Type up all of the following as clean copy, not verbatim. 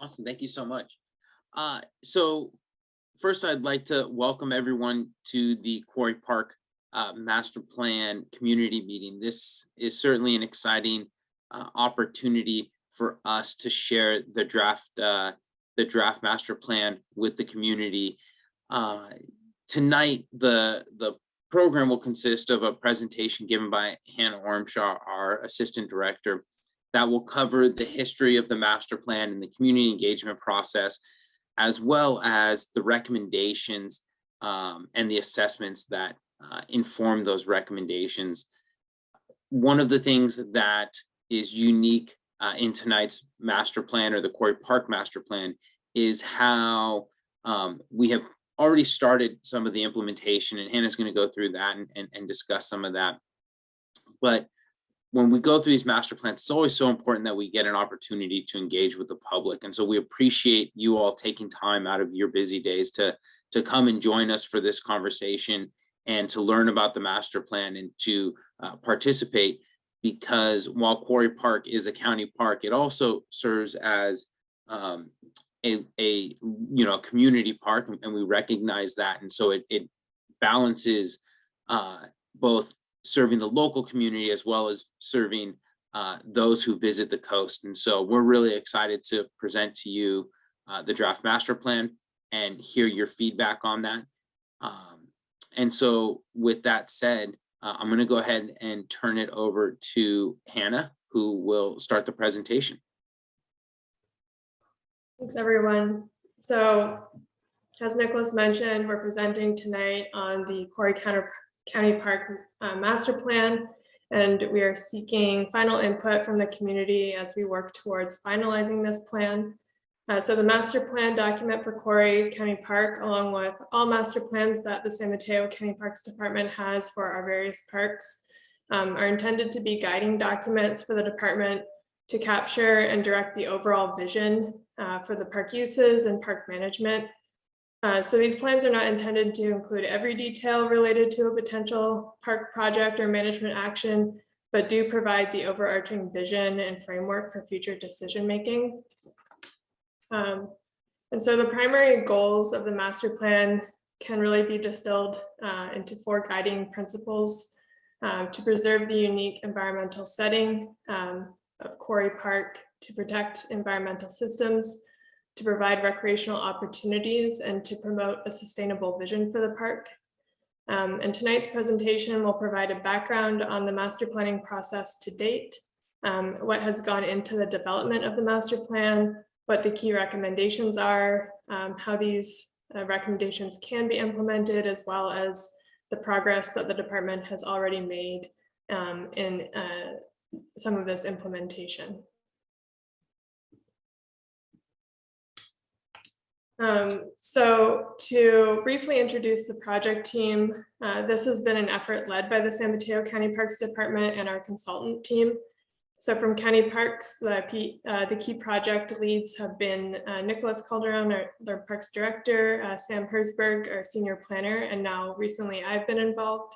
Awesome. Thank you so much. So first, I'd like to welcome everyone to the Quarry Park Master Plan Community Meeting. This is certainly an exciting opportunity for us to share the draft master plan with the community. Uh, Tonight, the program will consist of a presentation given by Hannah Ormshaw, our Assistant Director, that will cover the history of the master plan and the community engagement process, as well as the recommendations and the assessments that inform those recommendations. One of the things that is unique in tonight's master plan, or the Quarry Park master plan, is how we have already started some of the implementation, and Hannah's going to go through that and discuss some of that. But when we go through these master plans, it's always so important that we get an opportunity to engage with the public. And so we appreciate you all taking time out of your busy days to come and join us for this conversation and to learn about the master plan and to participate, because while Quarry Park is a county park, it also serves as a community park, and we recognize that. And so it balances both serving the local community as well as serving those who visit the coast. And so we're really excited to present to you the draft master plan and hear your feedback on that. And so with that said, I'm going to go ahead and turn it over to Hannah, who will start the presentation. Thanks, everyone. So as Nicholas mentioned, we're presenting tonight on the Quarry County Park Master Plan, and we are seeking final input from the community as we work towards finalizing this plan. So the master plan document for Quarry County Park, along with all master plans that the San Mateo County Parks Department has for our various parks, are intended to be guiding documents for the department to capture and direct the overall vision for the park uses and park management. So these plans are not intended to include every detail related to a potential park project or management action, but do provide the overarching vision and framework for future decision making. And so the primary goals of the master plan can really be distilled into 4 guiding principles to preserve the unique environmental setting of Quarry Park, to protect environmental systems, to provide recreational opportunities, and to promote a sustainable vision for the park. And tonight's presentation will provide a background on the master planning process to date, what has gone into the development of the master plan, what the key recommendations are, how these recommendations can be implemented, as well as the progress that the department has already made in some of this implementation. So to briefly introduce the project team, this has been an effort led by the San Mateo County Parks Department and our consultant team. So from County Parks, the key project leads have been Nicholas Calderon, our Parks Director, Sam Hersberg, our Senior Planner, and now recently I've been involved.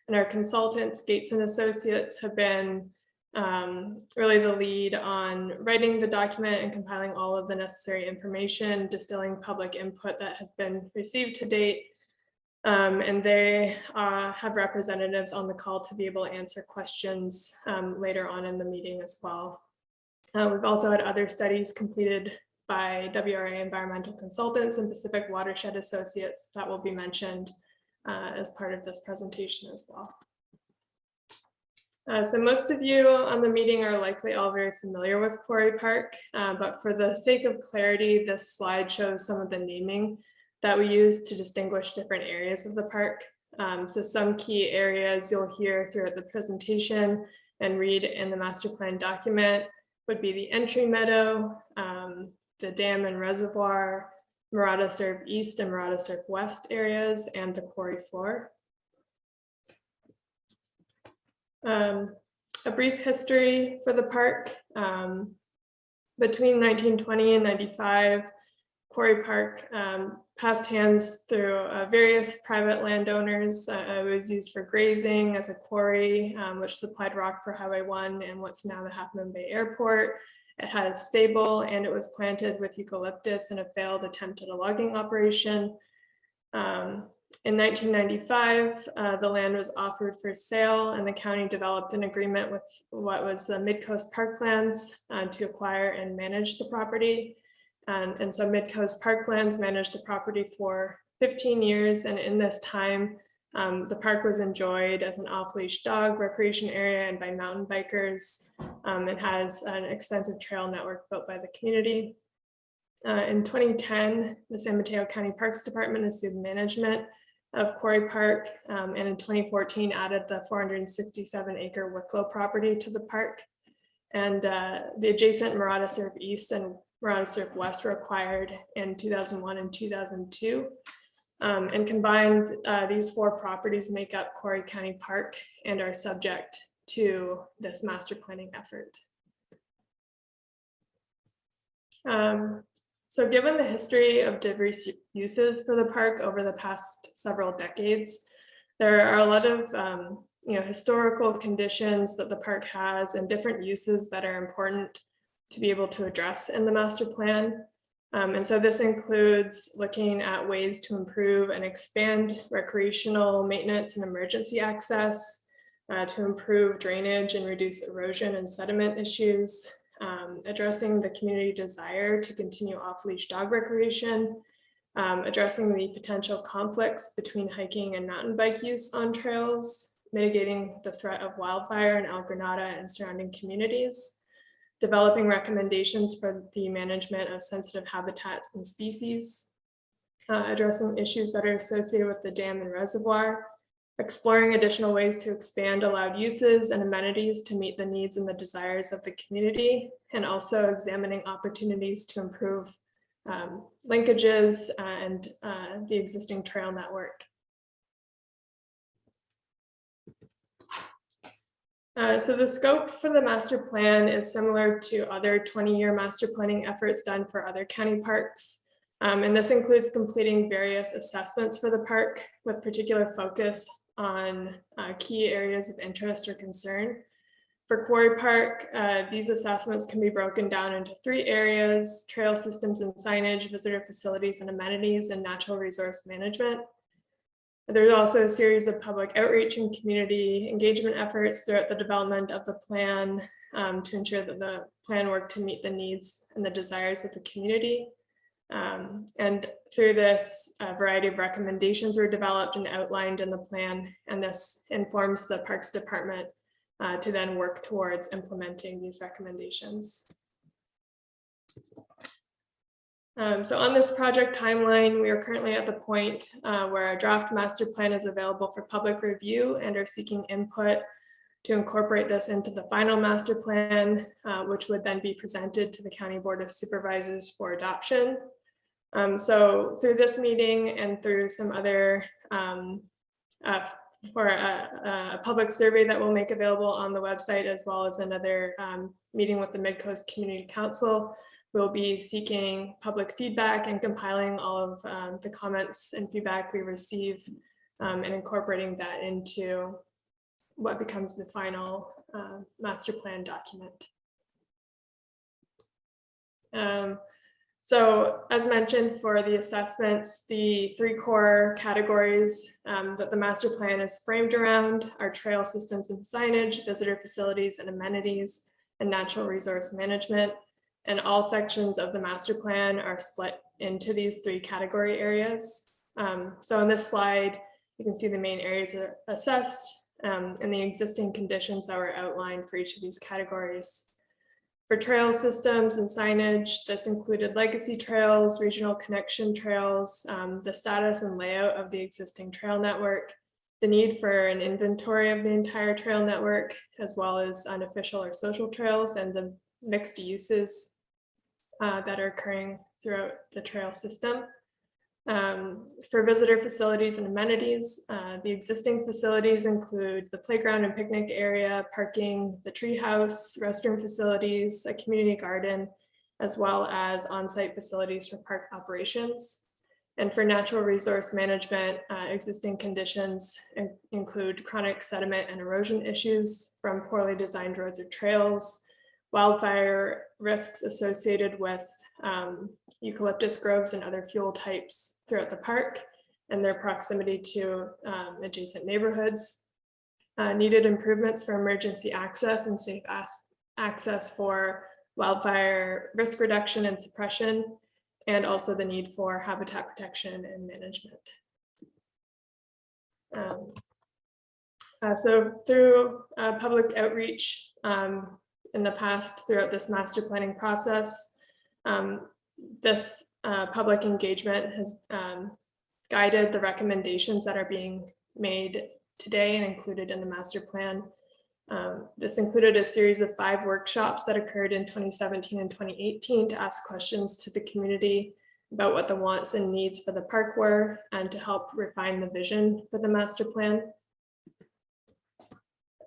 And our consultants, Gates and Associates, have been really the lead on writing the document and compiling all of the necessary information, distilling public input that has been received to date. And they have representatives on the call to be able to answer questions later on in the meeting as well. We've also had other studies completed by WRA Environmental Consultants and Pacific Watershed Associates that will be mentioned as part of this presentation as well. So most of you on the meeting are likely all very familiar with Quarry Park, but for the sake of clarity, this slide shows some of the naming that we use to distinguish different areas of the park. So some key areas you'll hear throughout the presentation and read in the master plan document would be the entry meadow, the dam and reservoir, Marada Serve East and Marada Serve West areas, and the quarry floor. A brief history for the park. Between 1920 and 95, Quarry Park passed hands through various private landowners. It was used for grazing as a quarry, which supplied rock for Highway 1 and what's now the Half Moon Bay Airport, It had a stable and it was planted with eucalyptus in a failed attempt at a logging operation. In 1995, the land was offered for sale and the county developed an agreement with what was the Midcoast Parklands to acquire and manage the property. And so Midcoast Parklands managed the property for 15 years. And in this time, the park was enjoyed as an off-leash dog recreation area and by mountain bikers. It has an extensive trail network built by the community. In 2010, the San Mateo County Parks Department assumed management of Quarry Park, and in 2014 added the 467-acre Wicklow property to the park. And the adjacent Murata Surf East and Murata Surf West were acquired in 2001 and 2002. And combined, these 4 properties make up Quarry County Park and are subject to this master planning effort. So given the history of diverse uses for the park over the past several decades, there are a lot of historical conditions that the park has and different uses that are important to be able to address in the master plan. And so this includes looking at ways to improve and expand recreational maintenance and emergency access, to improve drainage and reduce erosion and sediment issues, addressing the community desire to continue off-leash dog recreation, addressing the potential conflicts between hiking and mountain bike use on trails, mitigating the threat of wildfire in El Granada and surrounding communities, developing recommendations for the management of sensitive habitats and species, addressing issues that are associated with the dam and reservoir, exploring additional ways to expand allowed uses and amenities to meet the needs and the desires of the community, and also examining opportunities to improve linkages and the existing trail network. So the scope for the master plan is similar to other 20-year master planning efforts done for other county parks. And this includes completing various assessments for the park with particular focus on key areas of interest or concern. For Quarry Park, these assessments can be broken down into 3 areas: trail systems and signage, visitor facilities and amenities, and natural resource management. There's also a series of public outreach and community engagement efforts throughout the development of the plan to ensure that the plan worked to meet the needs and the desires of the community. And through this, a variety of recommendations were developed and outlined in the plan, and this informs the Parks Department to then work towards implementing these recommendations. So on this project timeline, we are currently at the point where a draft master plan is available for public review and are seeking input to incorporate this into the final master plan, which would then be presented to the County Board of Supervisors for adoption. So through this meeting and through some other for a public survey that we'll make available on the website, as well as another meeting with the Midcoast Community Council, we'll be seeking public feedback and compiling all of the comments and feedback we receive and incorporating that into what becomes the final master plan document. So as mentioned, for the assessments, the 3 core categories that the master plan is framed around are trail systems and signage, visitor facilities and amenities, and natural resource management. And all sections of the master plan are split into these 3 category areas. So on this slide, you can see the main areas are assessed and the existing conditions that were outlined for each of these categories. For trail systems and signage, this included legacy trails, regional connection trails, the status and layout of the existing trail network, the need for an inventory of the entire trail network, as well as unofficial or social trails, and the mixed uses that are occurring throughout the trail system. For visitor facilities and amenities, the existing facilities include the playground and picnic area, parking, the tree house, restroom facilities, a community garden, as well as on-site facilities for park operations. And for natural resource management, existing conditions include chronic sediment and erosion issues from poorly designed roads or trails, wildfire risks associated with eucalyptus groves and other fuel types throughout the park and their proximity to adjacent neighborhoods, needed improvements for emergency access and safe access for wildfire risk reduction and suppression, and also the need for habitat protection and management. So through public outreach in the past throughout this master planning process, this public engagement has guided the recommendations that are being made today and included in the master plan. This included a series of 5 workshops that occurred in 2017 and 2018 to ask questions to the community about what the wants and needs for the park were and to help refine the vision for the master plan.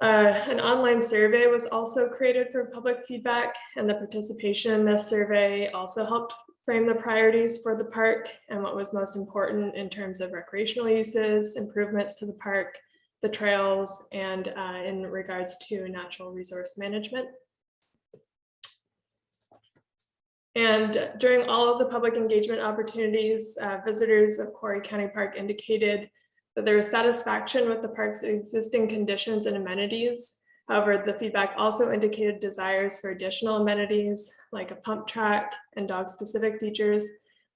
An online survey was also created for public feedback, and the participation in this survey also helped frame the priorities for the park and what was most important in terms of recreational uses, improvements to the park, the trails, and in regards to natural resource management. And during all of the public engagement opportunities, visitors of Quarry County Park indicated that there was satisfaction with the park's existing conditions and amenities. However, the feedback also indicated desires for additional amenities like a pump track and dog-specific features,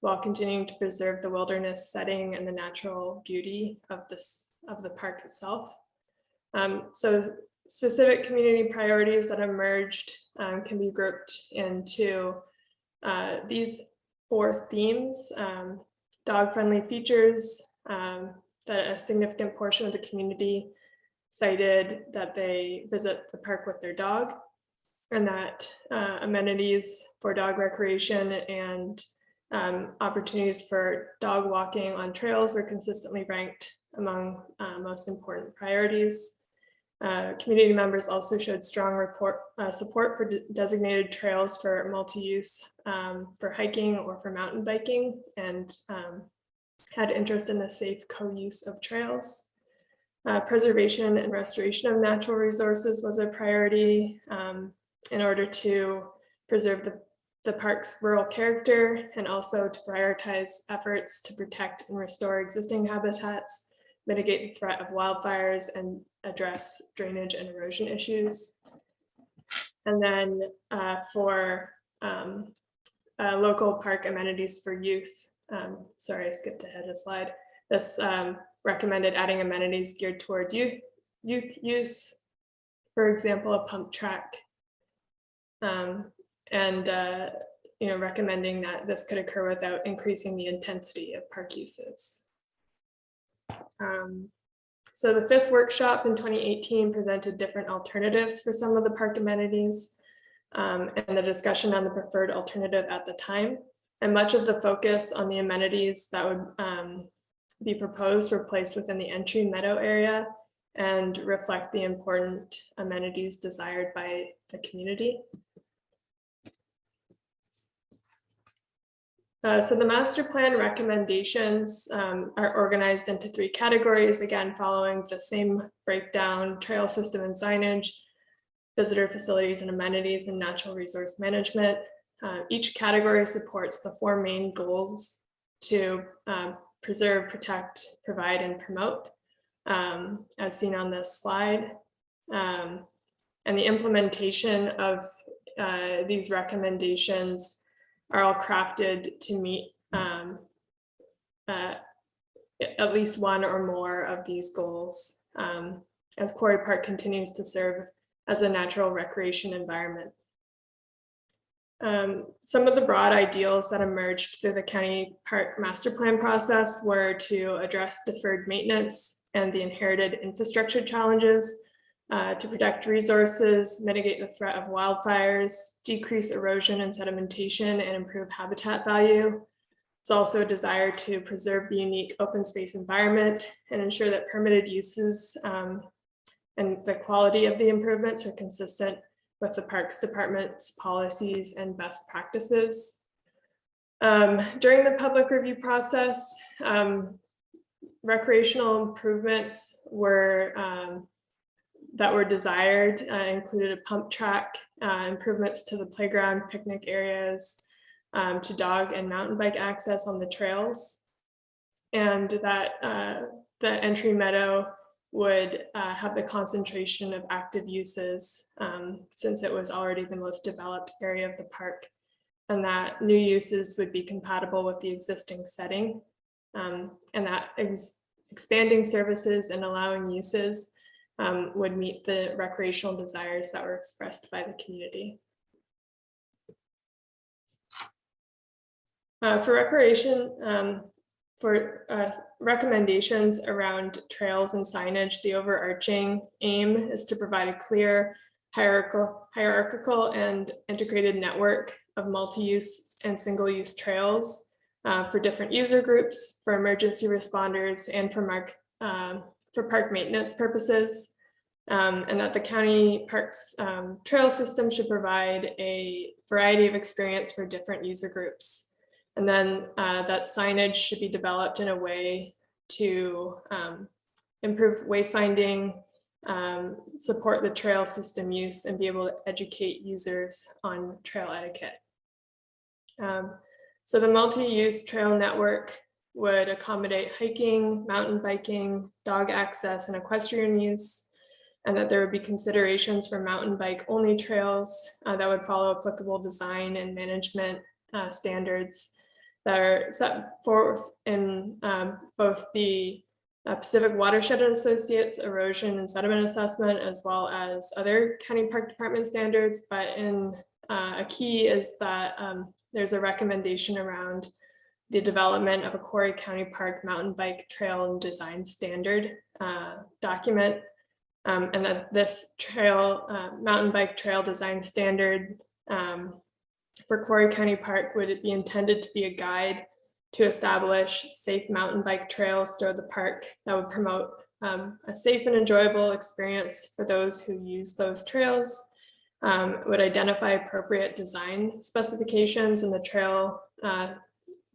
while continuing to preserve the wilderness setting and the natural beauty of the park itself. So specific community priorities that emerged can be grouped into these 4 themes: dog-friendly features, that a significant portion of the community cited that they visit the park with their dog, and that amenities for dog recreation and opportunities for dog walking on trails were consistently ranked among most important priorities. Community members also showed strong support for designated trails for multi-use for hiking or for mountain biking, and had interest in the safe co-use of trails. Preservation and restoration of natural resources was a priority in order to preserve the park's rural character, and also to prioritize efforts to protect and restore existing habitats, mitigate the threat of wildfires, and address drainage and erosion issues. And then for local park amenities for youth, sorry, I skipped ahead a slide. This recommended adding amenities geared toward youth use, for example, a pump track, and recommending that this could occur without increasing the intensity of park uses. So the 5th workshop in 2018 presented different alternatives for some of the park amenities, and the discussion on the preferred alternative at the time. And much of the focus on the amenities that would be proposed were placed within the entry meadow area and reflect the important amenities desired by the community. So the master plan recommendations are organized into 3 categories, again, following the same breakdown: trail system and signage, visitor facilities and amenities, and natural resource management. Each category supports the 4 main goals to preserve, protect, provide, and promote, as seen on this slide. And the implementation of these recommendations are all crafted to meet at least one or more of these goals, as Quarry Park continues to serve as a natural recreation environment. Some of the broad ideals that emerged through the county park master plan process were to address deferred maintenance and the inherited infrastructure challenges, to protect resources, mitigate the threat of wildfires, decrease erosion and sedimentation, and improve habitat value. It's also a desire to preserve the unique open space environment and ensure that permitted uses and the quality of the improvements are consistent with the Parks Department's policies and best practices. During the public review process, recreational improvements that were desired included a pump track improvements to the playground, picnic areas, to dog and mountain bike access on the trails. And that the entry meadow would have the concentration of active uses, since it was already the most developed area of the park, and that new uses would be compatible with the existing setting, and that expanding services and allowing uses would meet the recreational desires that were expressed by the community. For recreation, for recommendations around trails and signage, the overarching aim is to provide a clear, hierarchical and integrated network of multi-use and single-use trails for different user groups, for emergency responders, and for park maintenance purposes, and that the county parks trail system should provide a variety of experience for different user groups. And then that signage should be developed in a way to improve wayfinding, support the trail system use, and be able to educate users on trail etiquette. So the multi-use trail network would accommodate hiking, mountain biking, dog access, and equestrian use, and that there would be considerations for mountain bike only trails that would follow applicable design and management standards that are set forth in both the Pacific Watershed and Associates erosion and sediment assessment, as well as other county park department standards. But in a key is that there's a recommendation around the development of a Quarry County Park mountain bike trail and design standard document, and that this trail mountain bike trail design standard for Quarry County Park would be intended to be a guide to establish safe mountain bike trails throughout the park that would promote a safe and enjoyable experience for those who use those trails, would identify appropriate design specifications and the trail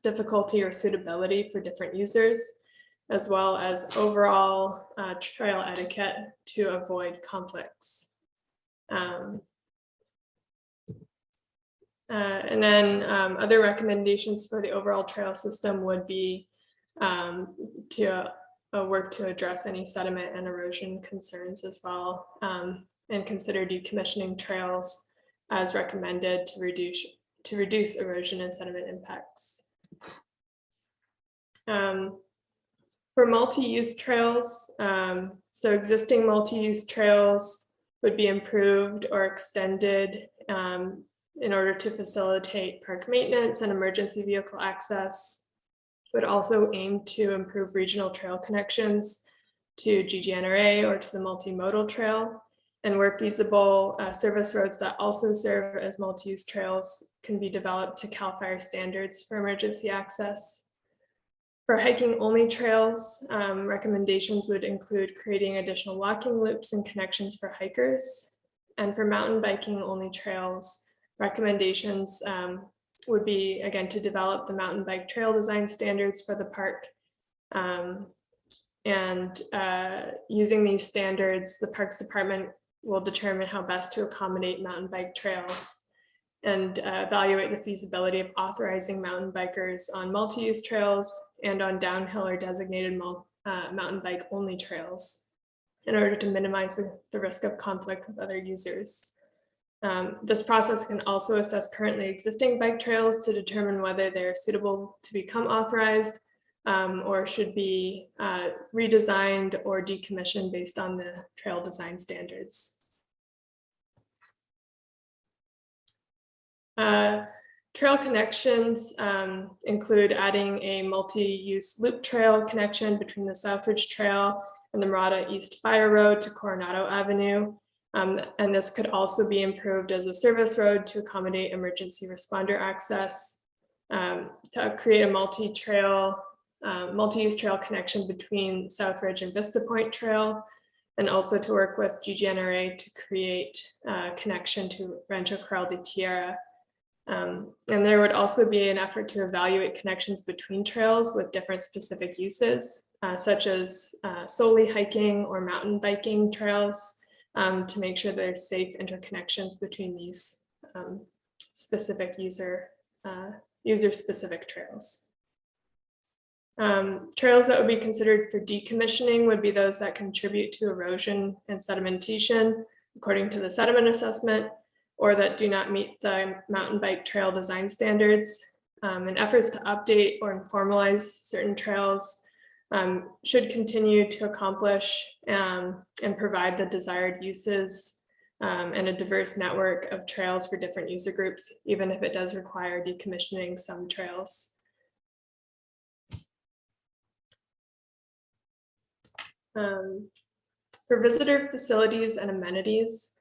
difficulty or suitability for different users, as well as overall trail etiquette to avoid conflicts. And then other recommendations for the overall trail system would be to work to address any sediment and erosion concerns as well, and consider decommissioning trails as recommended to reduce erosion and sediment impacts. For multi-use trails, so existing multi-use trails would be improved or extended in order to facilitate park maintenance and emergency vehicle access. Would also aim to improve regional trail connections to GGNRA or to the multimodal trail, and where feasible, service roads that also serve as multi-use trails can be developed to CAL FIRE standards for emergency access. For hiking only trails, recommendations would include creating additional walking loops and connections for hikers. And for mountain biking only trails, recommendations would be, again, to develop the mountain bike trail design standards for the park. And using these standards, the Parks Department will determine how best to accommodate mountain bike trails and evaluate the feasibility of authorizing mountain bikers on multi-use trails and on downhill or designated mountain bike only trails in order to minimize the risk of conflict with other users. This process can also assess currently existing bike trails to determine whether they're suitable to become authorized or should be redesigned or decommissioned based on the trail design standards. Trail connections include adding a multi-use loop trail connection between the Southridge Trail and the Murata East Fire Road to Coronado Avenue. And this could also be improved as a service road to accommodate emergency responder access, to create a multi-use trail connection between Southridge and Vista Point Trail, and also to work with GGNRA to create a connection to Rancho Corral de Tierra. And there would also be an effort to evaluate connections between trails with different specific uses, such as solely hiking or mountain biking trails, to make sure there's safe interconnections between these specific user-specific trails. Trails that would be considered for decommissioning would be those that contribute to erosion and sedimentation according to the sediment assessment, or that do not meet the mountain bike trail design standards. And efforts to update or formalize certain trails should continue to accomplish and provide the desired uses and a diverse network of trails for different user groups, even if it does require decommissioning some trails. For visitor facilities and amenities,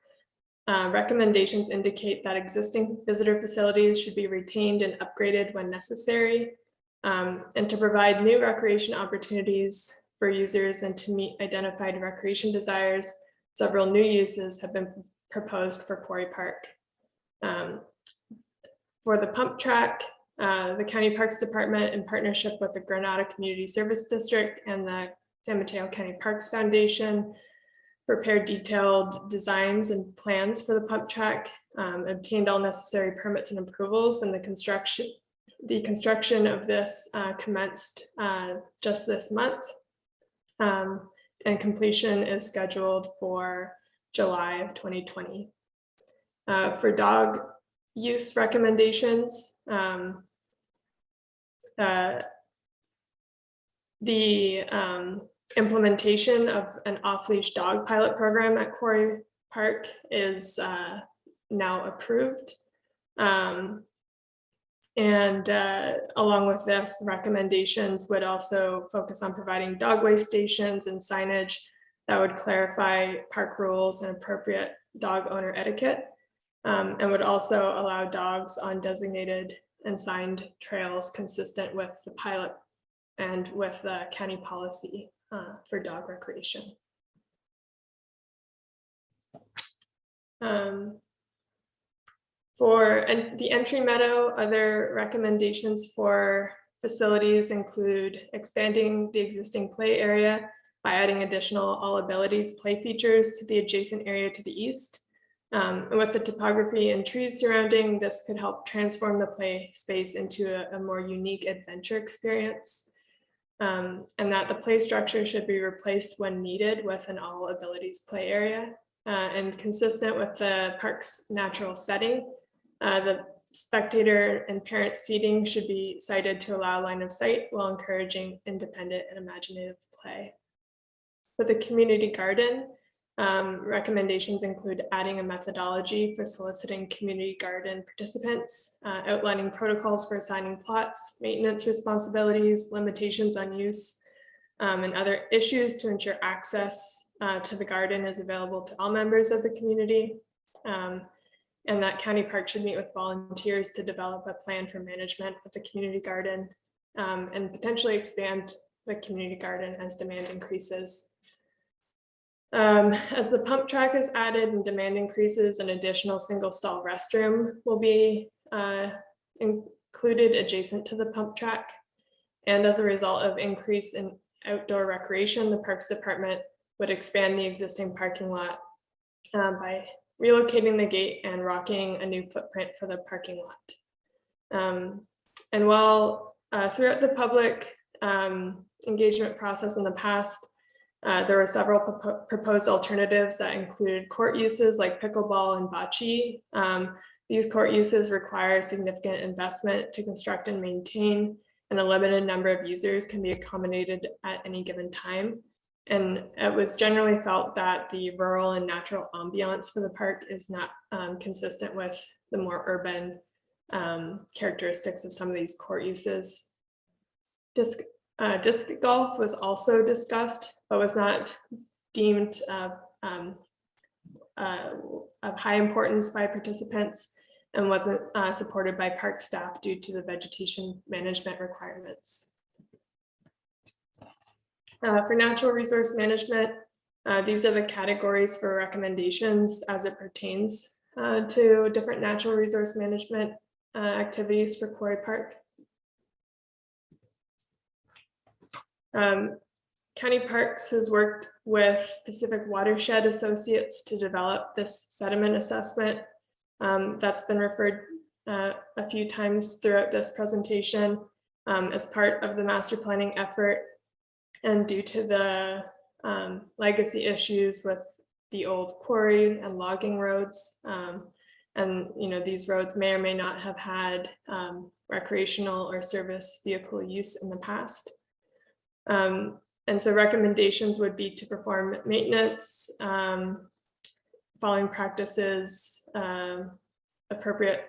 recommendations indicate that existing visitor facilities should be retained and upgraded when necessary, and to provide new recreation opportunities for users and to meet identified recreation desires. Several new uses have been proposed for Quarry Park. For the pump track, the County Parks Department, in partnership with the Granada Community Service District and the San Mateo County Parks Foundation, prepared detailed designs and plans for the pump track, obtained all necessary permits and approvals, and the construction of this commenced just this month, and completion is scheduled for July of 2020. For dog use recommendations, the implementation of an off-leash dog pilot program at Quarry Park is now approved. Along with this, recommendations would also focus on providing dog waste stations and signage that would clarify park rules and appropriate dog owner etiquette, and would also allow dogs on designated and signed trails consistent with the pilot and with the county policy for dog recreation. For the entry meadow, other recommendations for facilities include expanding the existing play area by adding additional all abilities play features to the adjacent area to the east. And with the topography and trees surrounding, this could help transform the play space into a more unique adventure experience. And that the play structure should be replaced when needed with an all abilities play area, and consistent with the park's natural setting. The spectator and parent seating should be sited to allow line of sight while encouraging independent and imaginative play. For the community garden, recommendations include adding a methodology for soliciting community garden participants, outlining protocols for assigning plots, maintenance responsibilities, limitations on use, and other issues to ensure access to the garden is available to all members of the community. And that County Park should meet with volunteers to develop a plan for management of the community garden, and potentially expand the community garden as demand increases. As the pump track is added and demand increases, an additional single stall restroom will be included adjacent to the pump track. And as a result of increase in outdoor recreation, the Parks Department would expand the existing parking lot by relocating the gate and rocking a new footprint for the parking lot. And while throughout the public engagement process in the past, there were several proposed alternatives that included court uses like pickleball and bocce. These court uses require significant investment to construct and maintain, and a limited number of users can be accommodated at any given time. And it was generally felt that the rural and natural ambiance for the park is not consistent with the more urban characteristics of some of these court uses. Disc golf was also discussed, but was not deemed of high importance by participants and wasn't supported by park staff due to the vegetation management requirements. For natural resource management, these are the categories for recommendations as it pertains to different natural resource management activities for Quarry Park. County Parks has worked with Pacific Watershed Associates to develop this sediment assessment. That's been referred a few times throughout this presentation as part of the master planning effort. And due to the legacy issues with the old quarry and logging roads, and these roads may or may not have had recreational or service vehicle use in the past. And so recommendations would be to perform maintenance, following practices appropriate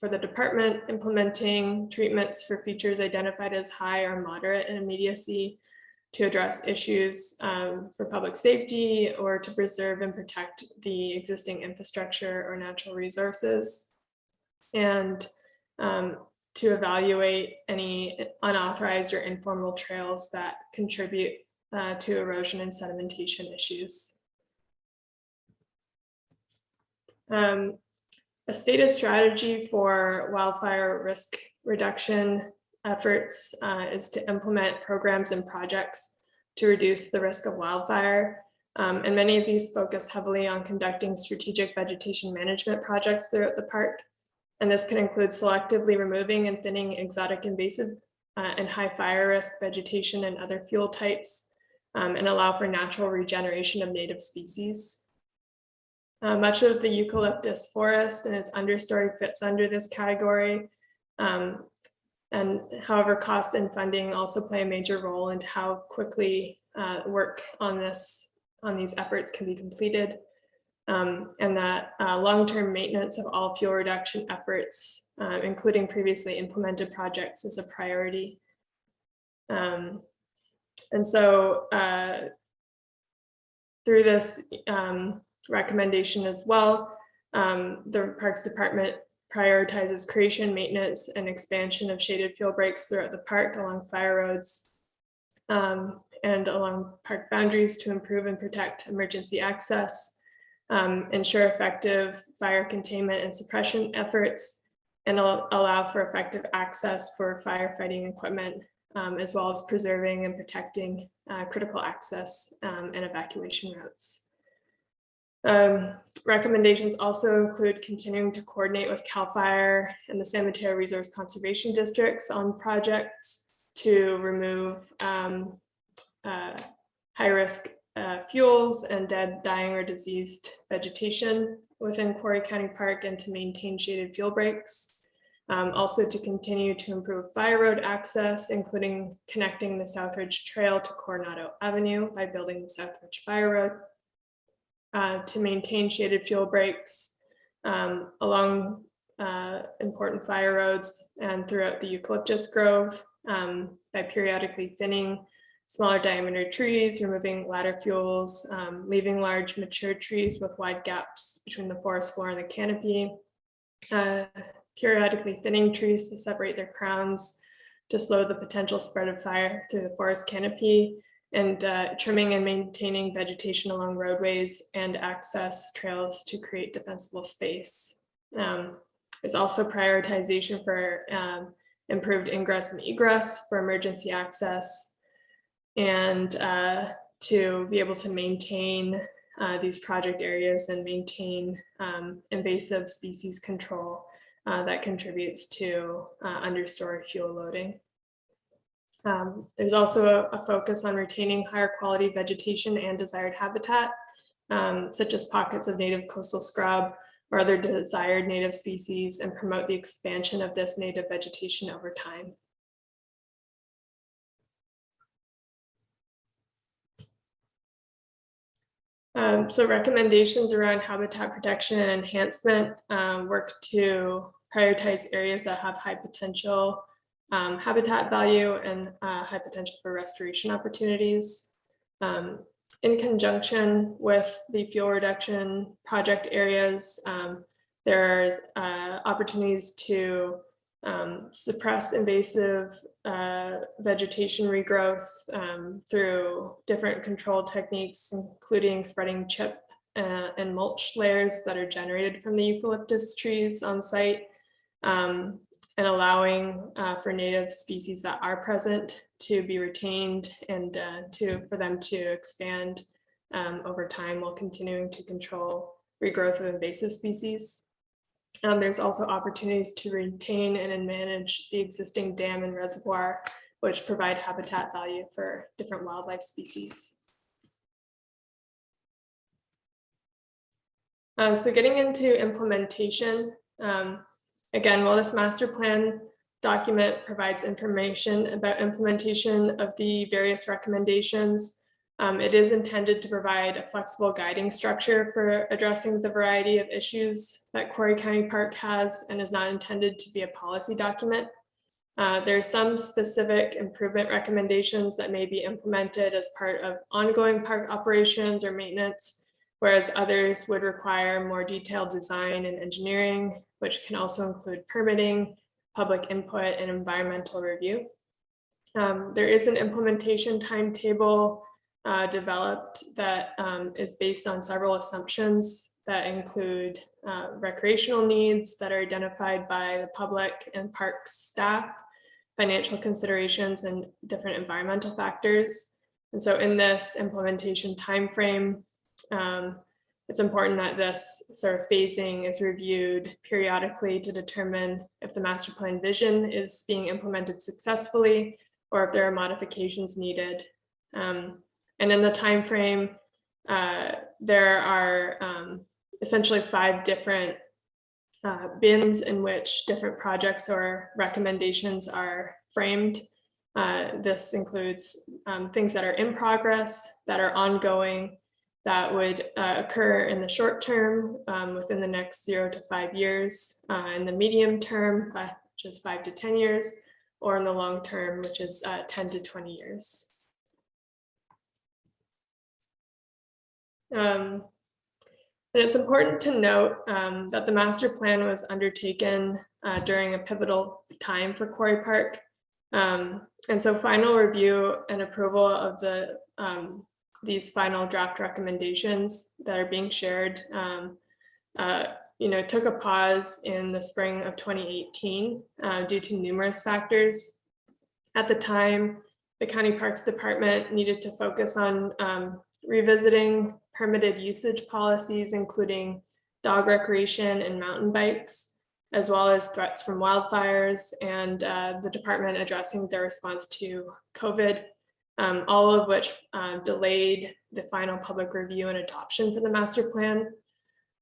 for the department, implementing treatments for features identified as high or moderate in immediacy to address issues for public safety or to preserve and protect the existing infrastructure or natural resources, and to evaluate any unauthorized or informal trails that contribute to erosion and sedimentation issues. A stated strategy for wildfire risk reduction efforts is to implement programs and projects to reduce the risk of wildfire. And many of these focus heavily on conducting strategic vegetation management projects throughout the park. And this can include selectively removing and thinning exotic invasive and high fire risk vegetation and other fuel types, and allow for natural regeneration of native species. Much of the eucalyptus forest and its understory fits under this category. And however, cost and funding also play a major role in how quickly work on these efforts can be completed. And that long-term maintenance of all fuel reduction efforts, including previously implemented projects, is a priority. And so through this recommendation as well, the Parks Department prioritizes creation, maintenance, and expansion of shaded fuel breaks throughout the park along fire roads and along park boundaries to improve and protect emergency access, ensure effective fire containment and suppression efforts, and allow for effective access for firefighting equipment, as well as preserving and protecting critical access and evacuation routes. Recommendations also include continuing to coordinate with CAL FIRE and the San Mateo Resource Conservation Districts on projects to remove high-risk fuels and dead, dying, or diseased vegetation within Quarry County Park, and to maintain shaded fuel breaks. Also to continue to improve fire road access, including connecting the Southridge Trail to Coronado Avenue by building the Southridge Fire Road. To maintain shaded fuel breaks along important fire roads and throughout the eucalyptus grove by periodically thinning smaller diameter trees, removing ladder fuels, leaving large mature trees with wide gaps between the forest floor and the canopy, periodically thinning trees to separate their crowns to slow the potential spread of fire through the forest canopy, and trimming and maintaining vegetation along roadways and access trails to create defensible space. There's also prioritization for improved ingress and egress for emergency access, and to be able to maintain these project areas and maintain invasive species control that contributes to understory fuel loading. There's also a focus on retaining higher quality vegetation and desired habitat, such as pockets of native coastal scrub or other desired native species, and promote the expansion of this native vegetation over time. So recommendations around habitat protection and enhancement work to prioritize areas that have high potential habitat value and high potential for restoration opportunities. In conjunction with the fuel reduction project areas, there's opportunities to suppress invasive vegetation regrowth through different control techniques, including spreading chip and mulch layers that are generated from the eucalyptus trees on site, and allowing for native species that are present to be retained and for them to expand over time while continuing to control regrowth of invasive species. There's also opportunities to retain and manage the existing dam and reservoir, which provide habitat value for different wildlife species. So getting into implementation, again, while this master plan document provides information about implementation of the various recommendations, it is intended to provide a flexible guiding structure for addressing the variety of issues that Quarry County Park has, and is not intended to be a policy document. There are some specific improvement recommendations that may be implemented as part of ongoing park operations or maintenance, whereas others would require more detailed design and engineering, which can also include permitting, public input, and environmental review. There is an implementation timetable developed that is based on several assumptions that include recreational needs that are identified by the public and park staff, financial considerations, and different environmental factors. And so in this implementation timeframe, it's important that this sort of phasing is reviewed periodically to determine if the master plan vision is being implemented successfully or if there are modifications needed. And in the timeframe, there are essentially 5 different bins in which different projects or recommendations are framed. This includes things that are in progress, that are ongoing, that would occur in the short term within the next 0 to 5 years, in the medium term, which is 5 to 10 years, or in the long term, which is 10 to 20 years. And it's important to note that the master plan was undertaken during a pivotal time for Quarry Park. And so final review and approval of these final draft recommendations that are being shared took a pause in the spring of 2018 due to numerous factors. At the time, the County Parks Department needed to focus on revisiting permitted usage policies, including dog recreation and mountain bikes, as well as threats from wildfires, and the department addressing their response to COVID, all of which delayed the final public review and adoption for the master plan.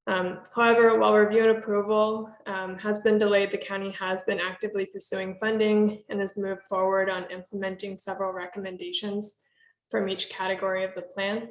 However, while review and approval has been delayed, the county has been actively pursuing funding and has moved forward on implementing several recommendations from each category of the plan.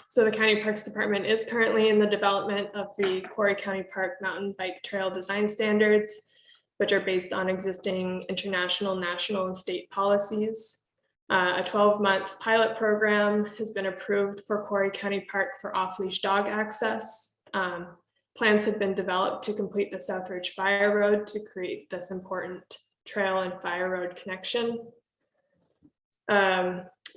So the County Parks Department is currently in the development of the Quarry County Park Mountain Bike Trail Design Standards, which are based on existing international, national, and state policies. A 12-month pilot program has been approved for Quarry County Park for off-leash dog access. Plans have been developed to complete the Southridge Fire Road to create this important trail and fire road connection.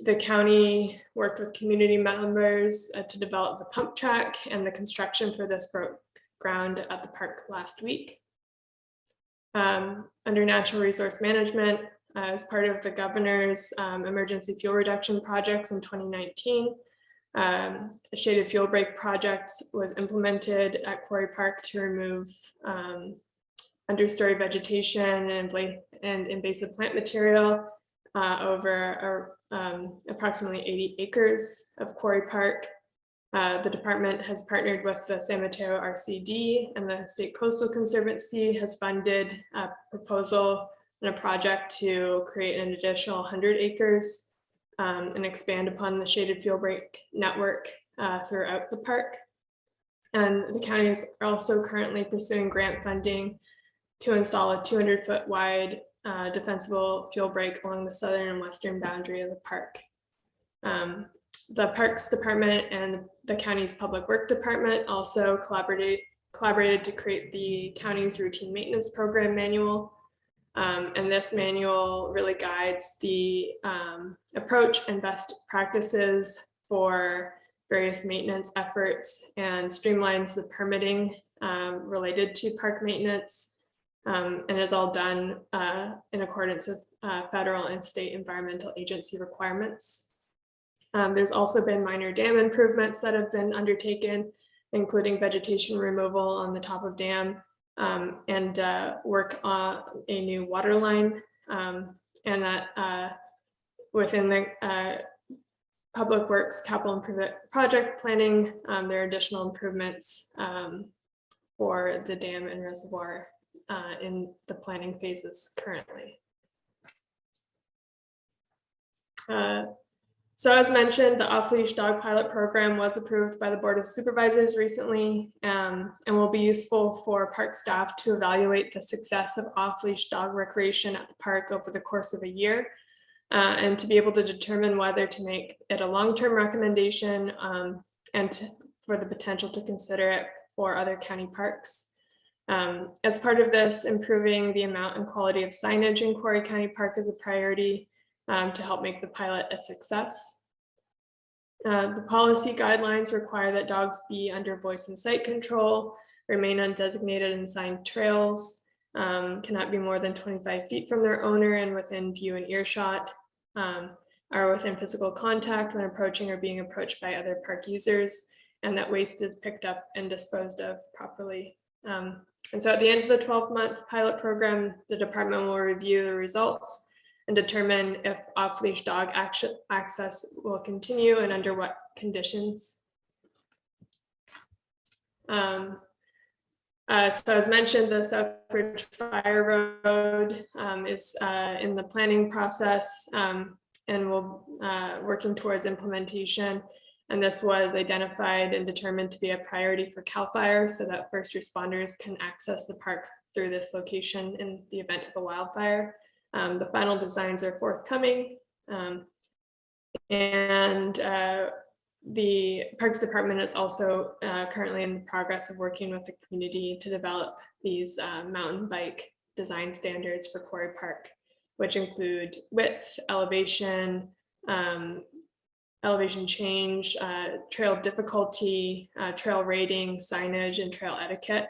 The county worked with community members to develop the pump track, and the construction for this broke ground at the park last week. Under natural resource management, as part of the governor's emergency fuel reduction projects in 2019, a shaded fuel break project was implemented at Quarry Park to remove understory vegetation and invasive plant material over approximately 80 acres of Quarry Park. The department has partnered with the San Mateo RCD, and the State Coastal Conservancy has funded a proposal and a project to create an additional 100 acres and expand upon the shaded fuel break network throughout the park. And the county is also currently pursuing grant funding to install a 200-foot wide defensible fuel break along the southern and western boundary of the park. The Parks Department and the county's Public Work Department also collaborated to create the county's routine maintenance program manual. And this manual really guides the approach and best practices for various maintenance efforts and streamlines the permitting related to park maintenance. and is all done in accordance with federal and state environmental agency requirements. There's also been minor dam improvements that have been undertaken, including vegetation removal on the top of dam, and work on a new water line, and that within the Public Works Capital Improvement Project Planning, there are additional improvements for the dam and reservoir in the planning phases currently. So as mentioned, the off-leash dog pilot program was approved by the Board of Supervisors recently, and will be useful for park staff to evaluate the success of off-leash dog recreation at the park over the course of a year, and to be able to determine whether to make it a long-term recommendation, and for the potential to consider it for other county parks. As part of this, improving the amount and quality of signage in Quarry County Park is a priority, to help make the pilot a success. The policy guidelines require that dogs be under voice and sight control, remain on designated and signed trails, cannot be more than 25 feet from their owner and within view and earshot, are within physical contact when approaching or being approached by other park users, and that waste is picked up and disposed of properly. And so at the end of the 12-month pilot program, the department will review the results and determine if off-leash dog access will continue and under what conditions. So as mentioned, the Southbridge Fire Road is in the planning process, and we'll working towards implementation. And this was identified and determined to be a priority for CAL FIRE so that first responders can access the park through this location in the event of a wildfire. The final designs are forthcoming, and the Parks Department is also currently in the progress of working with the community to develop these mountain bike design standards for Quarry Park, which include width, elevation, elevation change, trail difficulty, trail rating, signage, and trail etiquette.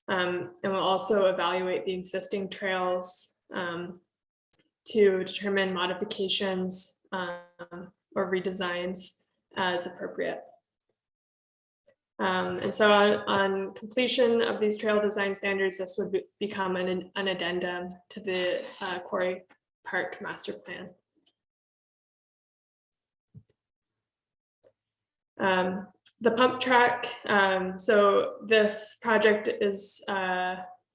And we'll also evaluate the existing trails to determine modifications or redesigns as appropriate. And so on completion of these trail design standards, this would become an addendum to the Quarry Park Master Plan. The pump track, so this project is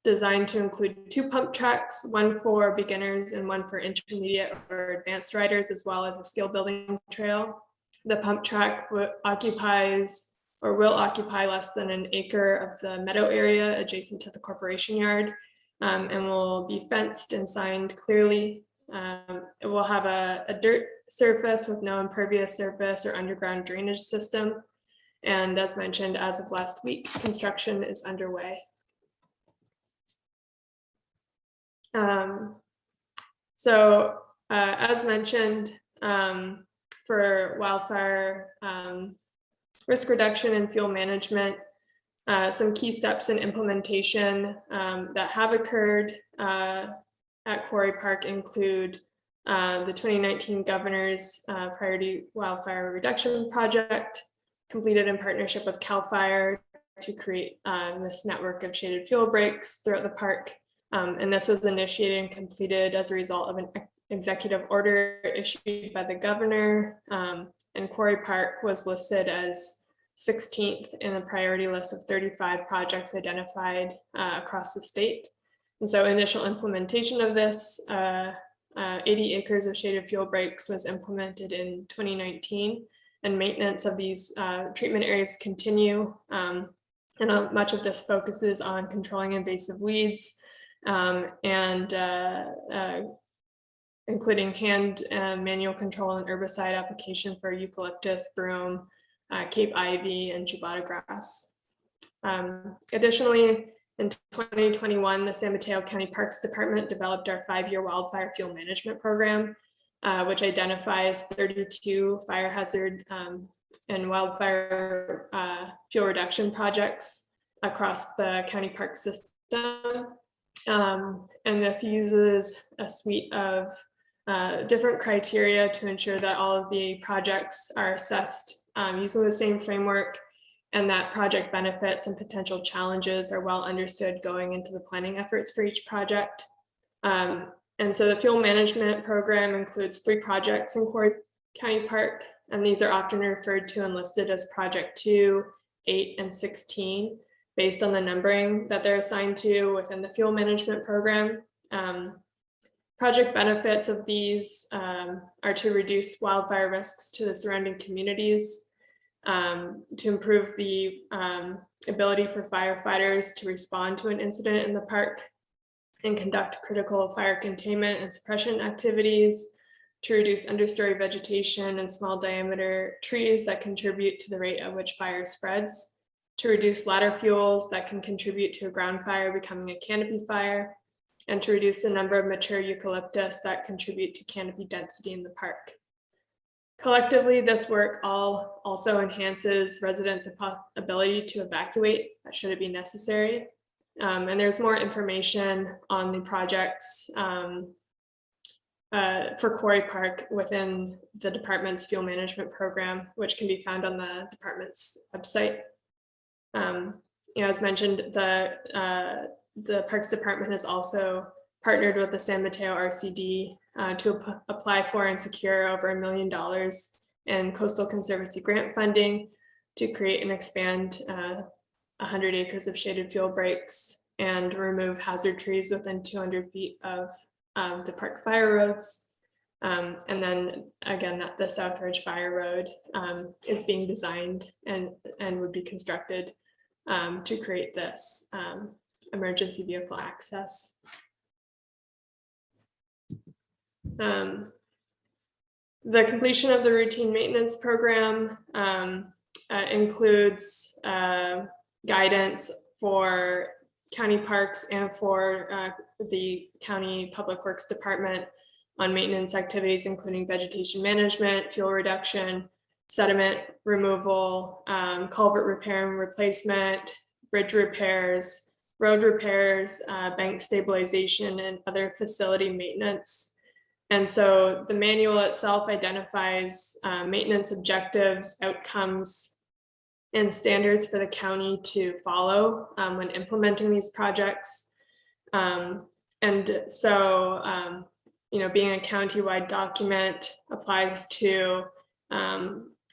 designed to include 2 pump tracks, one for beginners and one for intermediate or advanced riders, as well as a skill building trail. The pump track occupies or will occupy less than an acre of the meadow area adjacent to the corporation yard, and will be fenced and signed clearly. It will have a dirt surface with no impervious surface or underground drainage system. And as mentioned, as of last week, construction is underway. As mentioned, for wildfire risk reduction and fuel management, some key steps in implementation that have occurred at Quarry Park include the 2019 Governor's Priority Wildfire Reduction Project, completed in partnership with CAL FIRE to create this network of shaded fuel breaks throughout the park. And this was initiated and completed as a result of an executive order issued by the governor, and Quarry Park was listed as 16th in the priority list of 35 projects identified across the state. And so initial implementation of this 80 acres of shaded fuel breaks was implemented in 2019, and maintenance of these treatment areas continue. And much of this focuses on controlling invasive weeds, and including hand and manual control and herbicide application for eucalyptus, broom, Cape ivy, and ciabatta grass. Additionally, in 2021, the San Mateo County Parks Department developed our 5-year wildfire fuel management program, which identifies 32 fire hazard and wildfire fuel reduction projects across the county park system. And this uses a suite of different criteria to ensure that all of the projects are assessed using the same framework, and that project benefits and potential challenges are well understood going into the planning efforts for each project. And so the fuel management program includes 3 projects in Quarry County Park, and these are often referred to and listed as Project 2, 8, and 16, based on the numbering that they're assigned to within the fuel management program. Project benefits of these are to reduce wildfire risks to the surrounding communities, to improve the ability for firefighters to respond to an incident in the park and conduct critical fire containment and suppression activities, to reduce understory vegetation and small diameter trees that contribute to the rate at which fire spreads, to reduce ladder fuels that can contribute to a ground fire becoming a canopy fire, and to reduce the number of mature eucalyptus that contribute to canopy density in the park. Collectively, this work also enhances residents' ability to evacuate should it be necessary. And there's more information on the projects for Quarry Park within the department's fuel management program, which can be found on the department's website. As mentioned, the Parks Department has also partnered with the San Mateo RCD to apply for and secure over $1 million in Coastal Conservancy grant funding to create and expand 100 acres of shaded fuel breaks and remove hazard trees within 200 feet of the park fire roads. And then again, that the South Ridge Fire Road is being designed and would be constructed to create this emergency vehicle access. The completion of the routine maintenance program includes guidance for county parks and for the county public works department on maintenance activities, including vegetation management, fuel reduction, sediment removal, culvert repair and replacement, bridge repairs, road repairs, bank stabilization, and other facility maintenance. And so the manual itself identifies maintenance objectives, outcomes, and standards for the county to follow when implementing these projects. And so, being a county-wide document applies to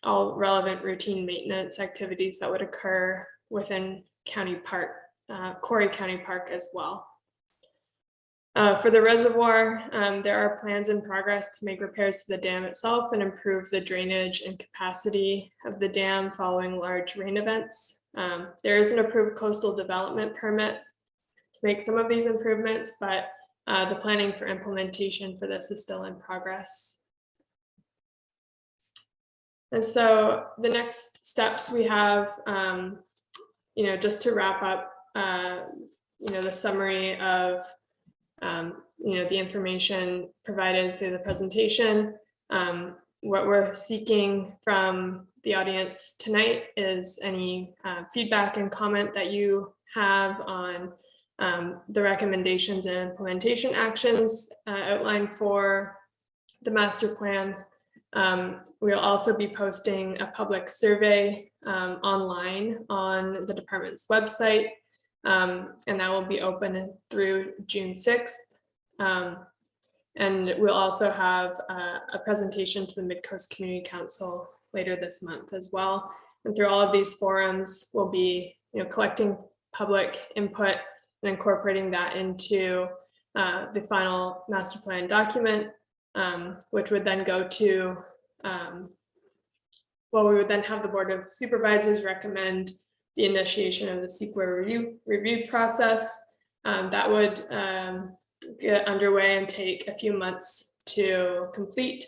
all relevant routine maintenance activities that would occur within County Park, Quarry County Park as well. For the reservoir, there are plans in progress to make repairs to the dam itself and improve the drainage and capacity of the dam following large rain events. There is an approved coastal development permit to make some of these improvements, but the planning for implementation for this is still in progress. And so the next steps we have, just to wrap up, the summary of the information provided through the presentation. What we're seeking from the audience tonight is any feedback and comment that you have on the recommendations and implementation actions outlined for the master plan. We'll also be posting a public survey online on the department's website. And that will be open through June 6th. And we'll also have a presentation to the Mid-Coast Community Council later this month as well. And through all of these forums, we'll be collecting public input and incorporating that into the final master plan document, which would then go to, we would then have the Board of Supervisors recommend the initiation of the CEQA review process. That would get underway and take a few months to complete.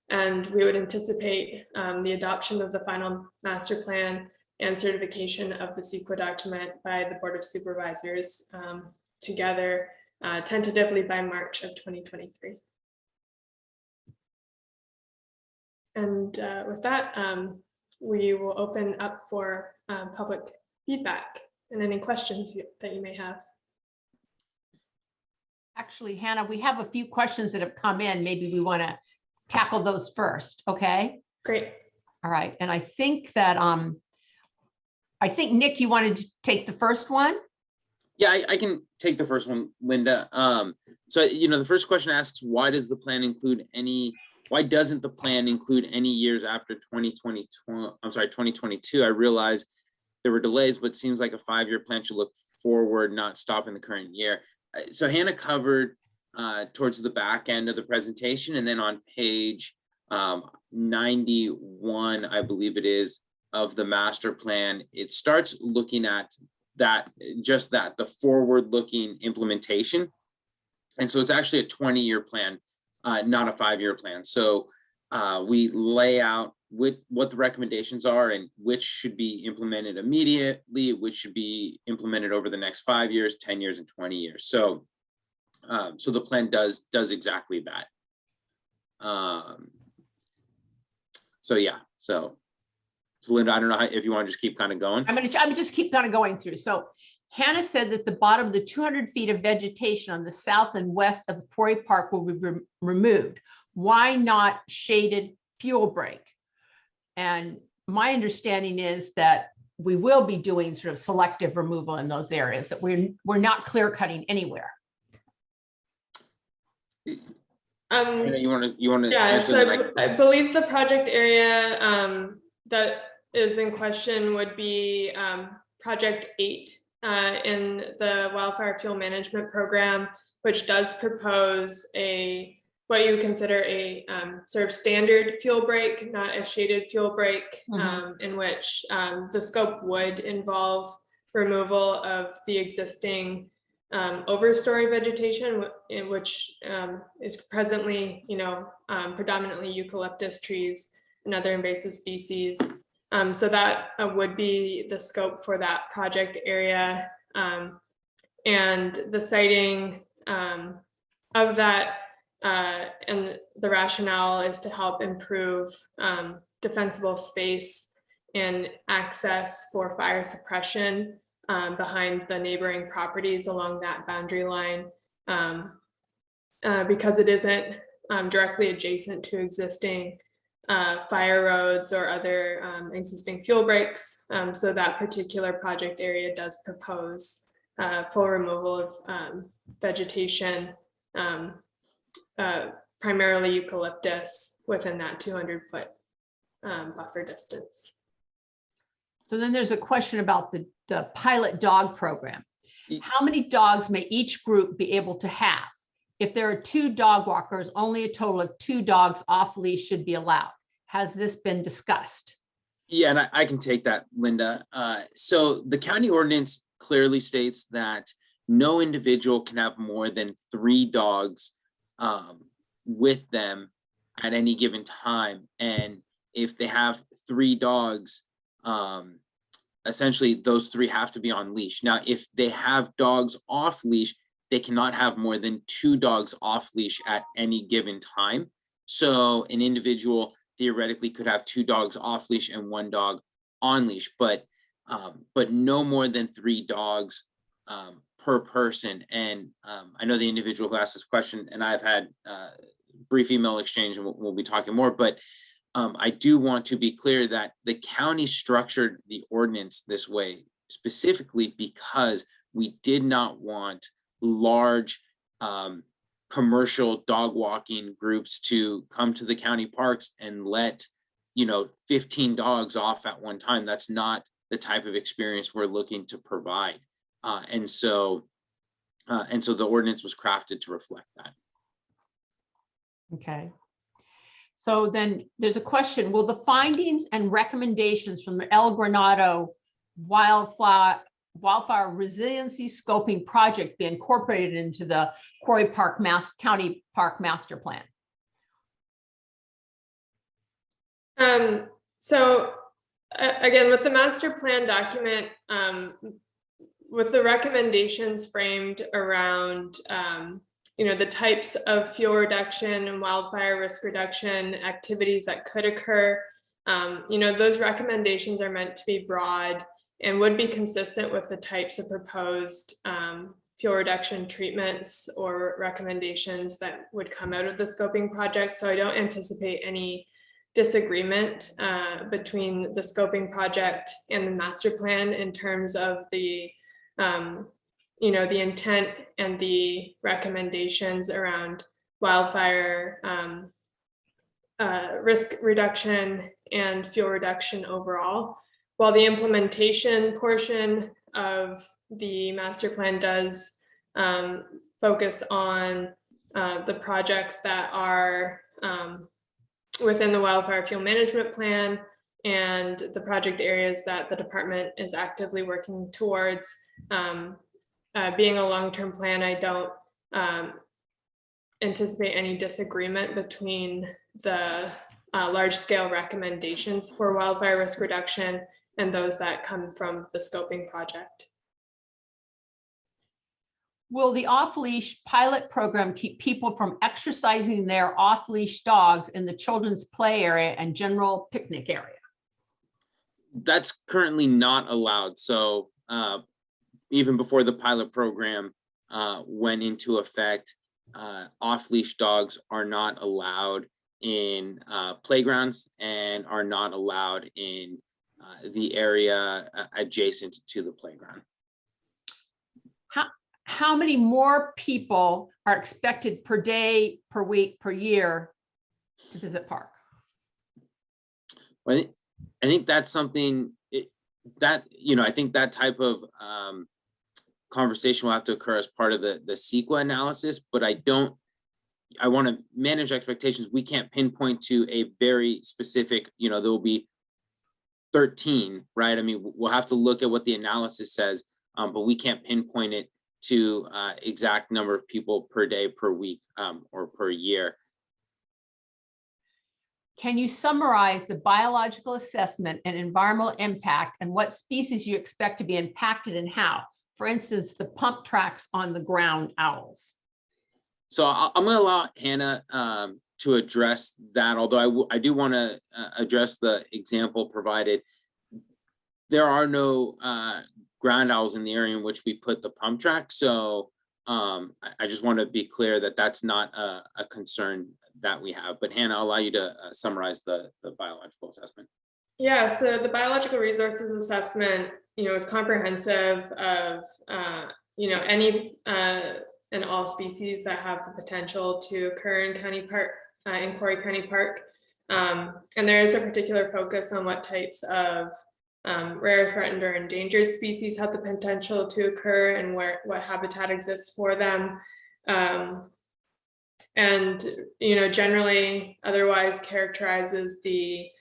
And we would anticipate the adoption of the final master plan and certification of the CEQA document by the Board of Supervisors together tentatively by March of 2023. And with that, we will open up for public feedback and any questions that you may have. Actually, Hannah, we have a few questions that have come in. Maybe we want to tackle those first, okay? Great. All right, and I think that, I think, Nick, you wanted to take the first one? Yeah, I can take the first one, Linda. So, the first question asks, why doesn't the plan include any years after 2022? I realize there were delays, but seems like a 5-year plan should look forward, not stop in the current year. So Hannah covered towards the back end of the presentation, and then on page 91, I believe it is, of the master plan, it starts looking at the forward-looking implementation. And so it's actually a 20-year plan, not a 5-year plan. So we lay out what the recommendations are and which should be implemented immediately, which should be implemented over the next 5 years, 10 years, and 20 years. So the plan does exactly that. So yeah, so Linda, I don't know if you want to just keep kind of going. I'm just keep kind of going through. So Hannah said that the bottom of the 200 feet of vegetation on the south and west of the Quarry Park will be removed. Why not shaded fuel break? And my understanding is that we will be doing sort of selective removal in those areas, that we're not clear cutting anywhere. You want to Yeah, so I believe the project area that is in question would be project 8 in the wildfire fuel management program, which does propose what you consider a sort of standard fuel break, not a shaded fuel break, in which the scope would involve removal of the existing overstory vegetation, in which is presently, predominantly eucalyptus trees and other invasive species. So that would be the scope for that project area. And the siting of that and the rationale is to help improve defensible space and access for fire suppression behind the neighboring properties along that boundary line, because it isn't directly adjacent to existing fire roads or other existing fuel breaks. So that particular project area does propose full removal of vegetation, primarily eucalyptus, within that 200-foot buffer distance. So then there's a question about the pilot dog program. How many dogs may each group be able to have? If there are 2 dog walkers, only a total of 2 dogs off leash should be allowed. Has this been discussed? Yeah, and I can take that, Linda. So the county ordinance clearly states that no individual can have more than 3 dogs with them at any given time. And if they have 3 dogs, essentially those 3 have to be on leash. Now, if they have dogs off leash, they cannot have more than 2 dogs off leash at any given time. So an individual theoretically could have 2 dogs off leash and 1 dog on leash, but no more than 3 dogs per person. And I know the individual who asked this question, and I've had brief email exchange, and we'll be talking more, but I do want to be clear that the county structured the ordinance this way specifically because we did not want large commercial dog walking groups to come to the county parks and let 15 dogs off at one time. That's not the type of experience we're looking to provide. And so the ordinance was crafted to reflect that. Okay. So then there's a question, will the findings and recommendations from the El Granado wildfire resiliency scoping project be incorporated into the Quarry Park County Park Master Plan? So again, with the master plan document, with the recommendations framed around the types of fuel reduction and wildfire risk reduction activities that could occur, those recommendations are meant to be broad and would be consistent with the types of proposed fuel reduction treatments or recommendations that would come out of the scoping project. So I don't anticipate any disagreement between the scoping project and the master plan in terms of the the intent and the recommendations around wildfire risk reduction and fuel reduction overall. While the implementation portion of the master plan does focus on the projects that are within the wildfire fuel management plan and the project areas that the department is actively working towards. Being a long-term plan, I don't anticipate any disagreement between the large-scale recommendations for wildfire risk reduction and those that come from the scoping project. Will the off-leash pilot program keep people from exercising their off-leash dogs in the children's play area and general picnic area? That's currently not allowed. So even before the pilot program went into effect, off-leash dogs are not allowed in playgrounds and are not allowed in the area adjacent to the playground. How many more people are expected per day, per week, per year to visit park? Well, I think that's something I think that type of conversation will have to occur as part of the CEQA analysis, but I want to manage expectations. We can't pinpoint to a very specific, there will be 13, right? I mean, we'll have to look at what the analysis says, but we can't pinpoint it to exact number of people per day, per week, or per year. Can you summarize the biological assessment and environmental impact and what species you expect to be impacted and how? For instance, the pump tracks on the ground owls. So I'm going to allow Hannah to address that, although I do want to address the example provided. There are no ground owls in the area in which we put the pump track. So I just want to be clear that that's not a concern that we have. But Hannah, I'll allow you to summarize the biological assessment. Yeah, so the biological resources assessment, is comprehensive of, any and all species that have the potential to occur in County Park, in Quarry County Park. And there is a particular focus on what types of rare, threatened, or endangered species have the potential to occur and what habitat exists for them. And, generally otherwise characterizes the,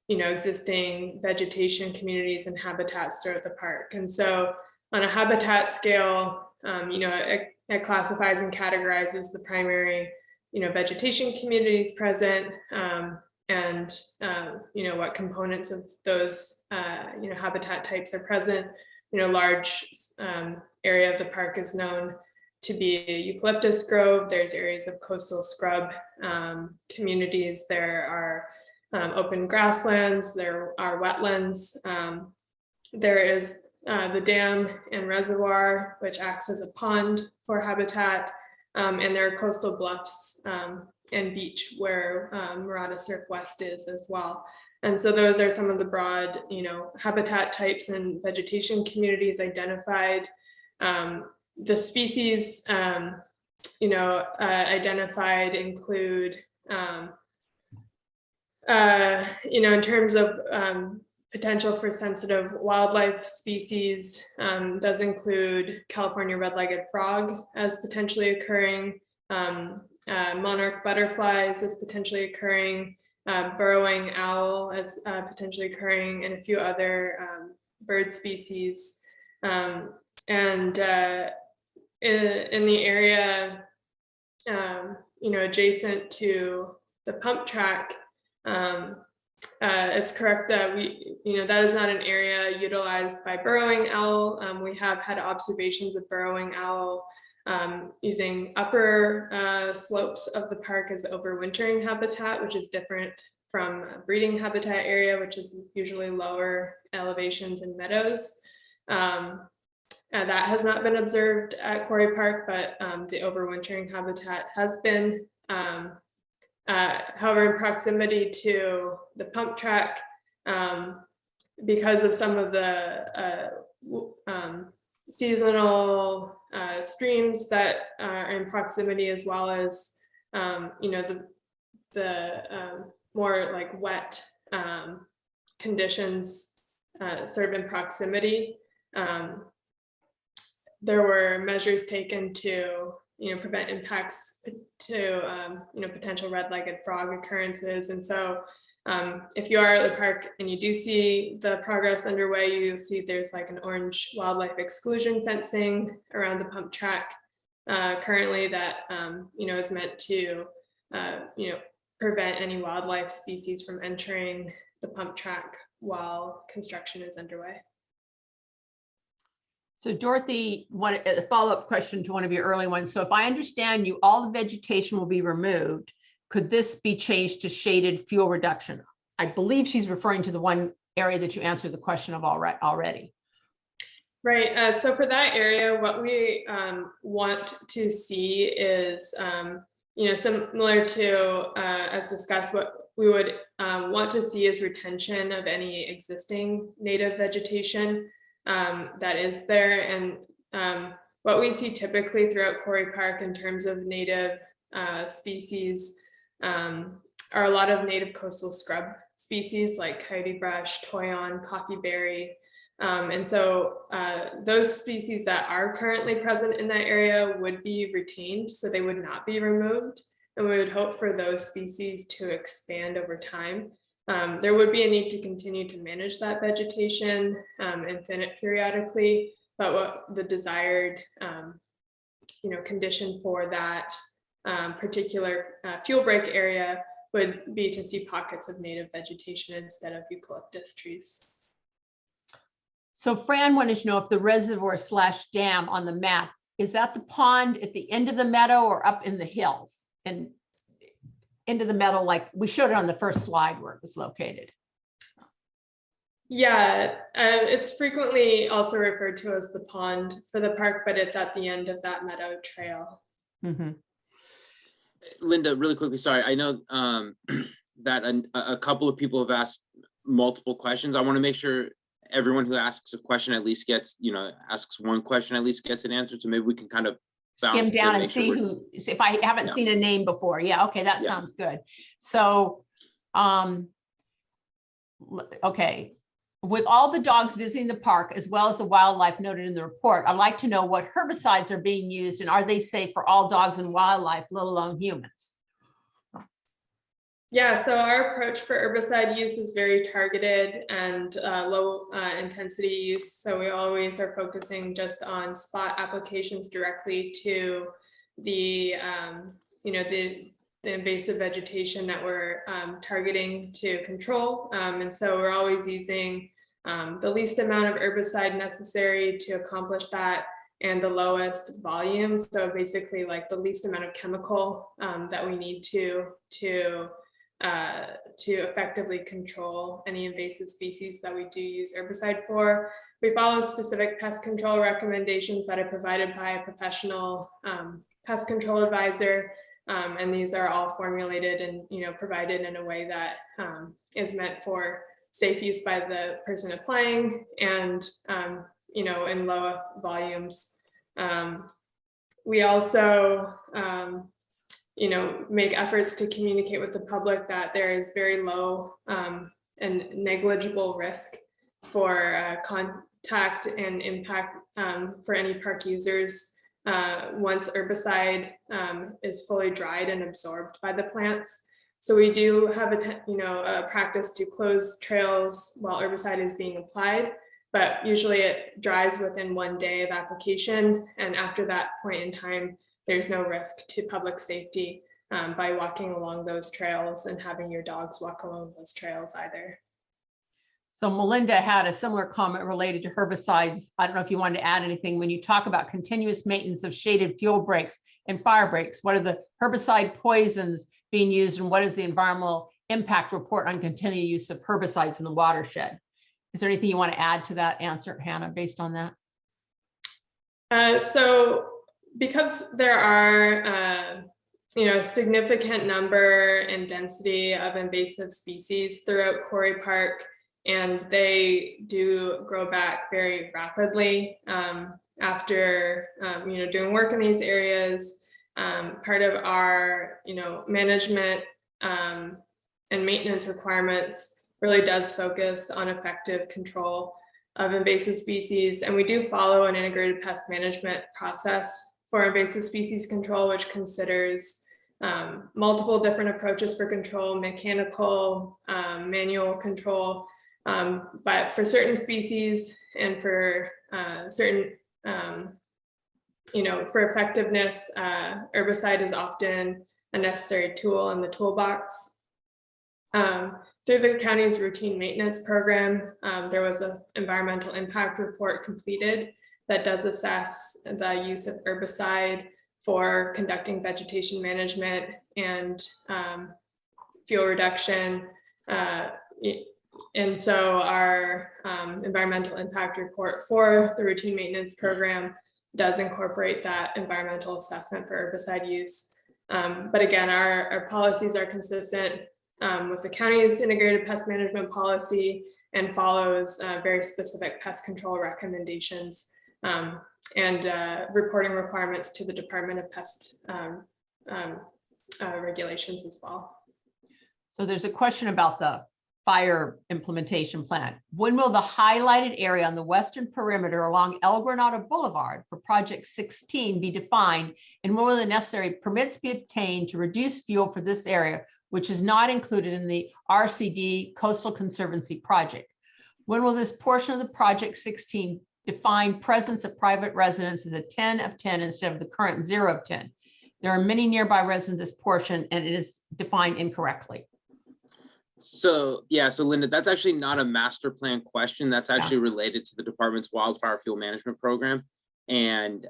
existing vegetation communities and habitats throughout the park. And so on a habitat scale, it classifies and categorizes the primary, vegetation communities present, and what components of those habitat types are present. Large area of the park is known to be a eucalyptus grove. There's areas of coastal scrub communities. There are open grasslands. There are wetlands. There is the dam and reservoir, which acts as a pond for habitat. And there are coastal bluffs and beach where Murata Surf West is as well. And so those are some of the broad, habitat types and vegetation communities identified. The species, identified include, in terms of potential for sensitive wildlife species, does include California red-legged frog as potentially occurring, monarch butterflies as potentially occurring, burrowing owl as potentially occurring, and a few other bird species. And in the area, adjacent to the pump track, it's correct that that is not an area utilized by burrowing owl. We have had observations of burrowing owl using upper slopes of the park as overwintering habitat, which is different from a breeding habitat area, which is usually lower elevations and meadows. That has not been observed at Quarry Park, but the overwintering habitat has been. However, in proximity to the pump track, because of some of the seasonal streams that are in proximity, as well as the more like wet conditions sort of in proximity, there were measures taken to prevent impacts to potential red-legged frog occurrences. And so if you are at the park and you do see the progress underway, you'll see there's like an orange wildlife exclusion fencing around the pump track currently that is meant to prevent any wildlife species from entering the pump track while construction is underway. So Dorothy, a follow-up question to one of your early ones. So if I understand you, all the vegetation will be removed. Could this be changed to shaded fuel reduction? I believe she's referring to the one area that you answered the question of already. Right. So for that area, what we want to see is, similar to, as discussed, what we would want to see is retention of any existing native vegetation that is there. And what we see typically throughout Quarry Park in terms of native species are a lot of native coastal scrub species like coyote brush, toyon, coffeeberry. And so those species that are currently present in that area would be retained, so they would not be removed. And we would hope for those species to expand over time. There would be a need to continue to manage that vegetation and thin it periodically, but what the desired condition for that particular fuel break area would be to see pockets of native vegetation instead of eucalyptus trees. So Fran wanted to know if the reservoir / dam on the map, is that the pond at the end of the meadow or up in the hills? And into the meadow, like we showed it on the first slide where it was located. Yeah, it's frequently also referred to as the pond for the park, but it's at the end of that meadow trail. Mm-hmm. Linda, really quickly, sorry, I know that a couple of people have asked multiple questions. I want to make sure everyone who asks a question at least gets, asks one question, at least gets an answer. So maybe we can kind of Skim down and see who, if I haven't seen a name before. Yeah, okay, that sounds good. So, okay. With all the dogs visiting the park, as well as the wildlife noted in the report, I'd like to know what herbicides are being used and are they safe for all dogs and wildlife, let alone humans? Yeah, so our approach for herbicide use is very targeted and low intensity use. So we always are focusing just on spot applications directly to the, the invasive vegetation that we're targeting to control. And so we're always using the least amount of herbicide necessary to accomplish that and the lowest volume. So basically like the least amount of chemical that we need to effectively control any invasive species that we do use herbicide for. We follow specific pest control recommendations that are provided by a professional pest control advisor. And these are all formulated and provided in a way that is meant for safe use by the person applying and in low volumes. We also make efforts to communicate with the public that there is very low and negligible risk for contact and impact for any park users once herbicide is fully dried and absorbed by the plants. So we do have a practice to close trails while herbicide is being applied, but usually it dries within 1 day of application. And after that point in time, there's no risk to public safety by walking along those trails and having your dogs walk along those trails either. So Melinda had a similar comment related to herbicides. I don't know if you wanted to add anything. When you talk about continuous maintenance of shaded fuel breaks and fire breaks, what are the herbicide poisons being used and what is the environmental impact report on continued use of herbicides in the watershed? Is there anything you want to add to that answer, Hannah, based on that? So because there are, a significant number and density of invasive species throughout Quarry Park, and they do grow back very rapidly after, doing work in these areas. Part of our, management and maintenance requirements really does focus on effective control of invasive species. And we do follow an integrated pest management process for invasive species control, which considers multiple different approaches for control, mechanical, manual control. But for certain species and for certain, for effectiveness, herbicide is often a necessary tool in the toolbox. Through the county's routine maintenance program, there was an environmental impact report completed that does assess the use of herbicide for conducting vegetation management and fuel reduction. And so our environmental impact report for the routine maintenance program does incorporate that environmental assessment for herbicide use. But again, our policies are consistent with the county's integrated pest management policy and follows very specific pest control recommendations and reporting requirements to the Department of Pest regulations as well. So there's a question about the fire implementation plan. When will the highlighted area on the western perimeter along El Granado Boulevard for Project 16 be defined? And when will the necessary permits be obtained to reduce fuel for this area, which is not included in the RCD Coastal Conservancy project? When will this portion of the Project 16 define presence of private residents as a 10 of 10 instead of the current 0 of 10? There are many nearby residents this portion, and it is defined incorrectly. So Linda, that's actually not a master plan question. That's actually related to the department's wildfire fuel management program. And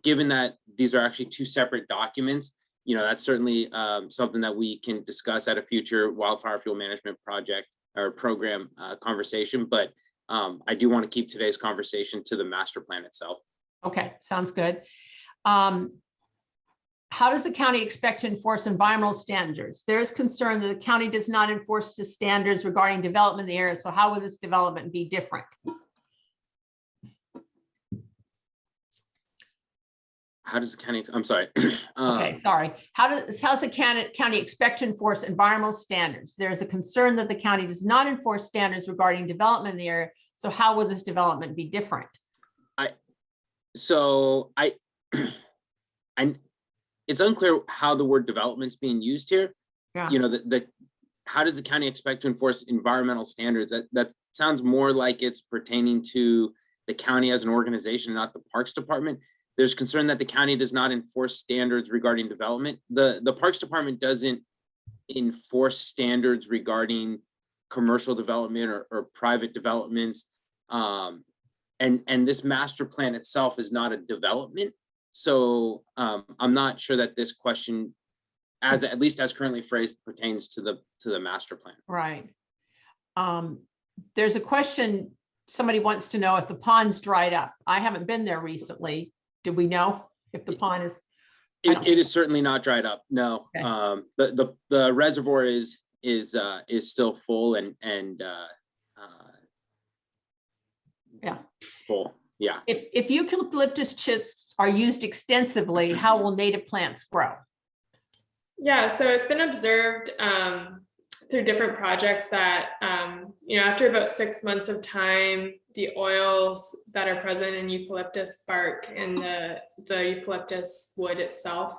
given that these are actually two separate documents, that's certainly something that we can discuss at a future wildfire fuel management project or program conversation. But I do want to keep today's conversation to the master plan itself. Okay, sounds good. How does the county expect to enforce environmental standards? There is concern that the county does not enforce the standards regarding development in the area. So how will this development be different? How does the county, I'm sorry. Okay, sorry. How's the county expect to enforce environmental standards? There is a concern that the county does not enforce standards regarding development in the area. So how will this development be different? It's unclear how the word development's being used here. Yeah. How does the county expect to enforce environmental standards? That sounds more like it's pertaining to the county as an organization, not the Parks Department. There's concern that the county does not enforce standards regarding development. The Parks Department doesn't enforce standards regarding commercial development or private developments. And this master plan itself is not a development. So I'm not sure that this question, at least as currently phrased, pertains to the master plan. Right. There's a question. Somebody wants to know if the pond's dried up. I haven't been there recently. Do we know if the pond is? It is certainly not dried up. No. Okay. The reservoir is still full and yeah, full. Yeah. If eucalyptus chips are used extensively, how will native plants grow? Yeah, so it's been observed through different projects that, after about 6 months of time, the oils that are present in eucalyptus bark and the eucalyptus wood itself,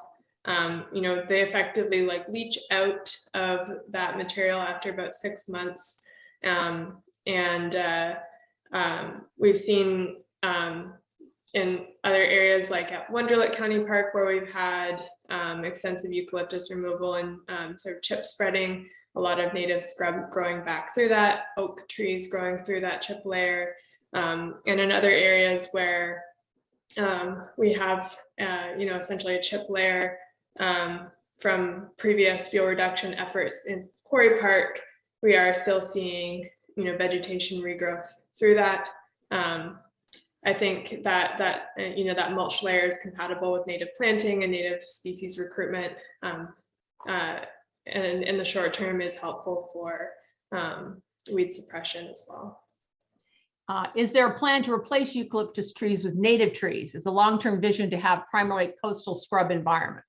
they effectively leach out of that material after about 6 months. We've seen in other areas like at Wonderlick County Park, where we've had extensive eucalyptus removal and sort of chip spreading, a lot of native scrub growing back through that, oak trees growing through that chip layer. And in other areas where we have, essentially a chip layer from previous fuel reduction efforts in Quarry Park, we are still seeing, vegetation regrowth through that. I think that mulch layer is compatible with native planting and native species recruitment, and in the short term is helpful for weed suppression as well. Is there a plan to replace eucalyptus trees with native trees? It's a long-term vision to have primarily coastal scrub environment.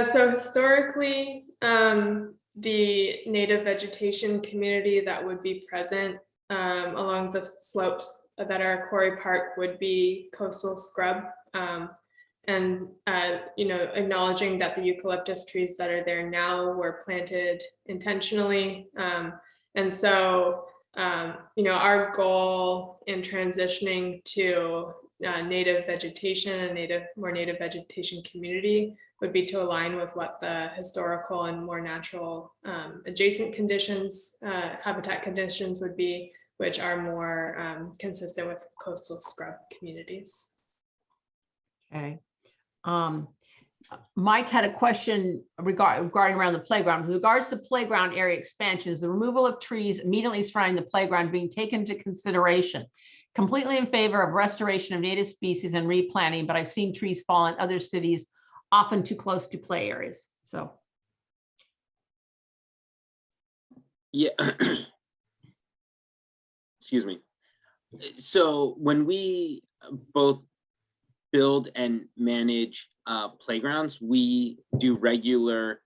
So historically, the native vegetation community that would be present along the slopes that are Quarry Park would be coastal scrub, and acknowledging that the eucalyptus trees that are there now were planted intentionally, and so our goal in transitioning to native vegetation and more native vegetation community would be to align with what the historical and more natural adjacent conditions, habitat conditions would be, which are more consistent with coastal scrub communities. Okay. Mike had a question regarding around the playground. With regards to playground area expansions, the removal of trees immediately surrounding the playground being taken into consideration. Completely in favor of restoration of native species and replanting, but I've seen trees fall in other cities, often too close to play areas. So. Yeah. Excuse me. So when we both build and manage playgrounds, we do regular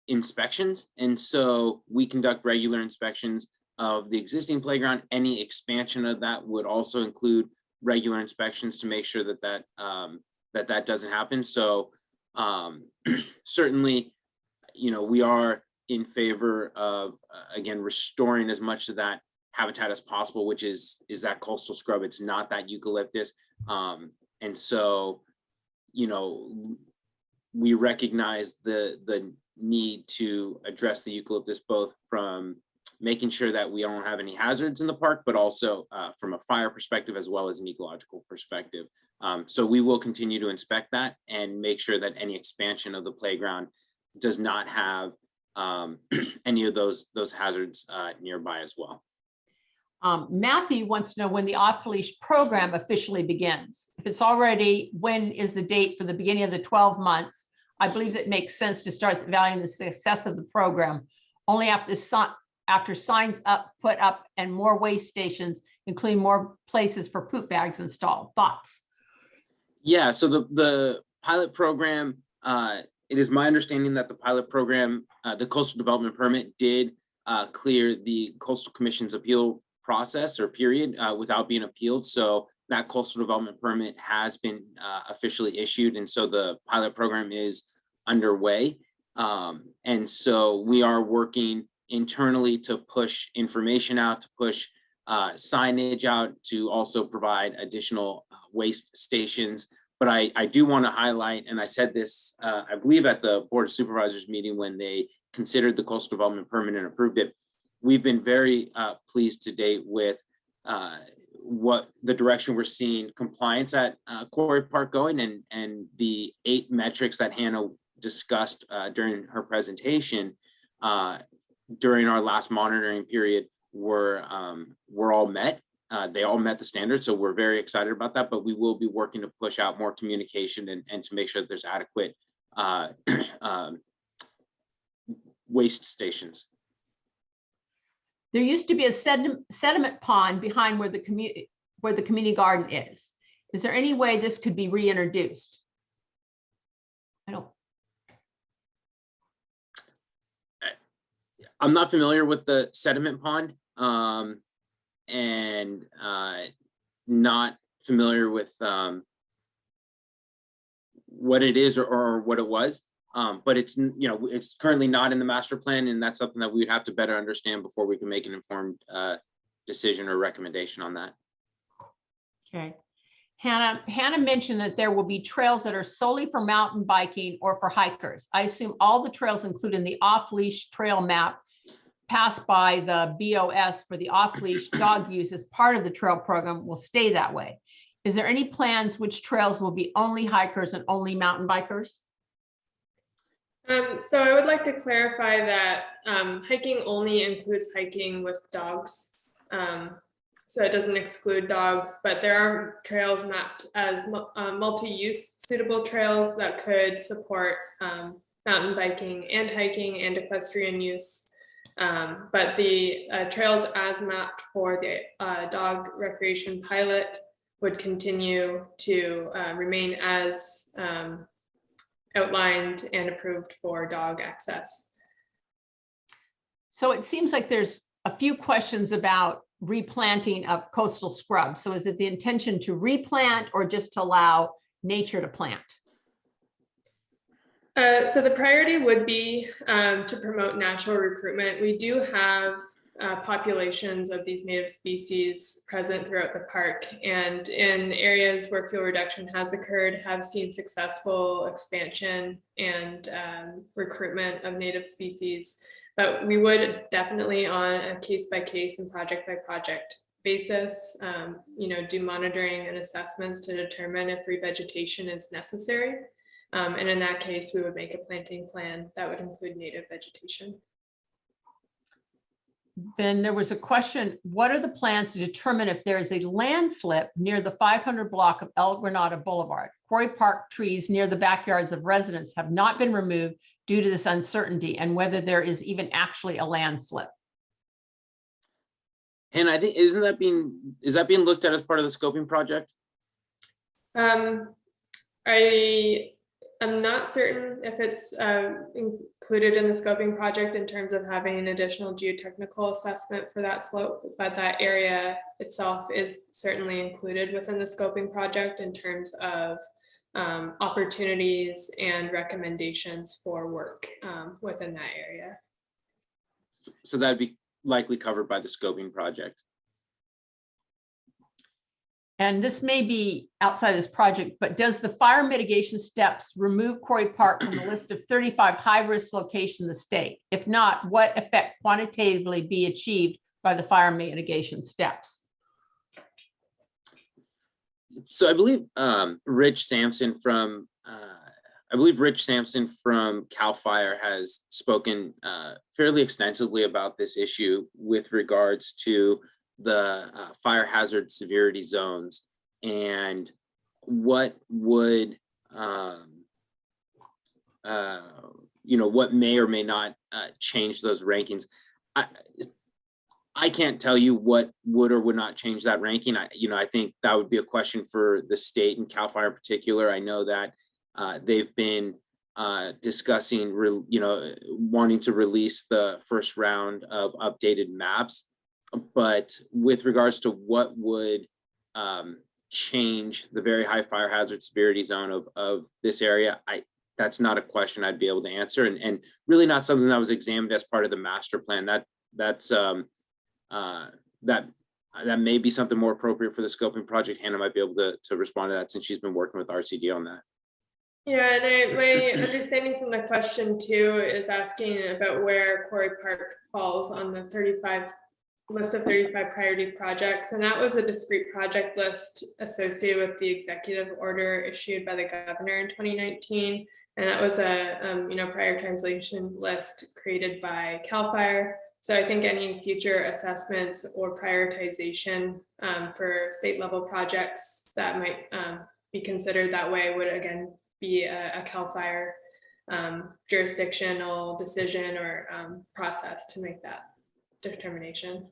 inspections. And so we conduct regular inspections of the existing playground. Any expansion of that would also include regular inspections to make sure that that doesn't happen. So certainly, we are in favor of, again, restoring as much of that habitat as possible, which is that coastal scrub. It's not that eucalyptus. And so, we recognize the need to address the eucalyptus, both from making sure that we don't have any hazards in the park, but also from a fire perspective, as well as an ecological perspective. So we will continue to inspect that and make sure that any expansion of the playground does not have any of those hazards nearby as well. Matthew wants to know when the off-leash program officially begins. If it's already, when is the date for the beginning of the 12 months? I believe it makes sense to start valuing the success of the program only after signs put up and more waste stations, including more places for poop bags installed. Thoughts? Yeah, so the pilot program, it is my understanding that the pilot program, the coastal development permit did clear the Coastal Commission's appeal process or period without being appealed. So that coastal development permit has been officially issued. And so the pilot program is underway. And so we are working internally to push information out, to push signage out, to also provide additional waste stations. But I do want to highlight, and I said this, I believe at the Board of Supervisors meeting when they considered the coastal development permit and approved it, we've been very pleased to date with what the direction we're seeing compliance at Quarry Park going, and the 8 metrics that Hannah discussed during her presentation during our last monitoring period were all met. They all met the standards, so we're very excited about that, but we will be working to push out more communication and to make sure that there's adequate waste stations. There used to be a sediment pond behind where the community garden is. Is there any way this could be reintroduced? I'm not familiar with the sediment pond, and not familiar with what it is or what it was. But it's, it's currently not in the master plan, and that's something that we would have to better understand before we can make an informed decision or recommendation on that. Okay. Hannah mentioned that there will be trails that are solely for mountain biking or for hikers. I assume all the trails included in the off-leash trail map passed by the BOS for the off-leash dog use as part of the trail program will stay that way. Is there any plans which trails will be only hikers and only mountain bikers? So I would like to clarify that hiking only includes hiking with dogs. so it doesn't exclude dogs, but there are trails mapped as multi-use suitable trails that could support mountain biking and hiking and equestrian use. But the trails as mapped for the dog recreation pilot would continue to remain as outlined and approved for dog access. So it seems like there's a few questions about replanting of coastal scrub. So is it the intention to replant or just to allow nature to plant? So the priority would be to promote natural recruitment. We do have populations of these native species present throughout the park, and in areas where fuel reduction has occurred, have seen successful expansion and recruitment of native species. But we would definitely, on a case-by-case and project-by-project basis, do monitoring and assessments to determine if revegetation is necessary. And in that case, we would make a planting plan that would include native vegetation. Then there was a question, what are the plans to determine if there is a landslip near the 500 block of El Granada Boulevard? Quarry Park trees near the backyards of residents have not been removed due to this uncertainty, and whether there is even actually a landslip. And I think, is that being looked at as part of the scoping project? I'm not certain if it's included in the scoping project in terms of having an additional geotechnical assessment for that slope, but that area itself is certainly included within the scoping project in terms of opportunities and recommendations for work within that area. So that'd be likely covered by the scoping project. And this may be outside of this project, but does the fire mitigation steps remove Quarry Park from the list of 35 high-risk locations in the state? If not, what effect quantitatively be achieved by the fire mitigation steps? So I believe Rich Sampson from CAL FIRE has spoken fairly extensively about this issue with regards to the fire hazard severity zones and what would what may or may not change those rankings. I can't tell you what would or would not change that ranking. I think that would be a question for the state and CAL FIRE in particular. I know that they've been discussing, wanting to release the first round of updated maps. But with regards to what would change the very high fire hazard severity zone of this area, that's not a question I'd be able to answer, and really not something that was examined as part of the master plan. That may be something more appropriate for the scoping project. Hannah might be able to respond to that since she's been working with RCD on that. Yeah, and my understanding from the question too is asking about where Quarry Park falls on the list of 35 priority projects, and that was a discrete project list associated with the executive order issued by the governor in 2019, and that was a prioritization list created by CAL FIRE. So I think any future assessments or prioritization for state level projects that might be considered that way would again be a CAL FIRE jurisdictional decision or process to make that determination.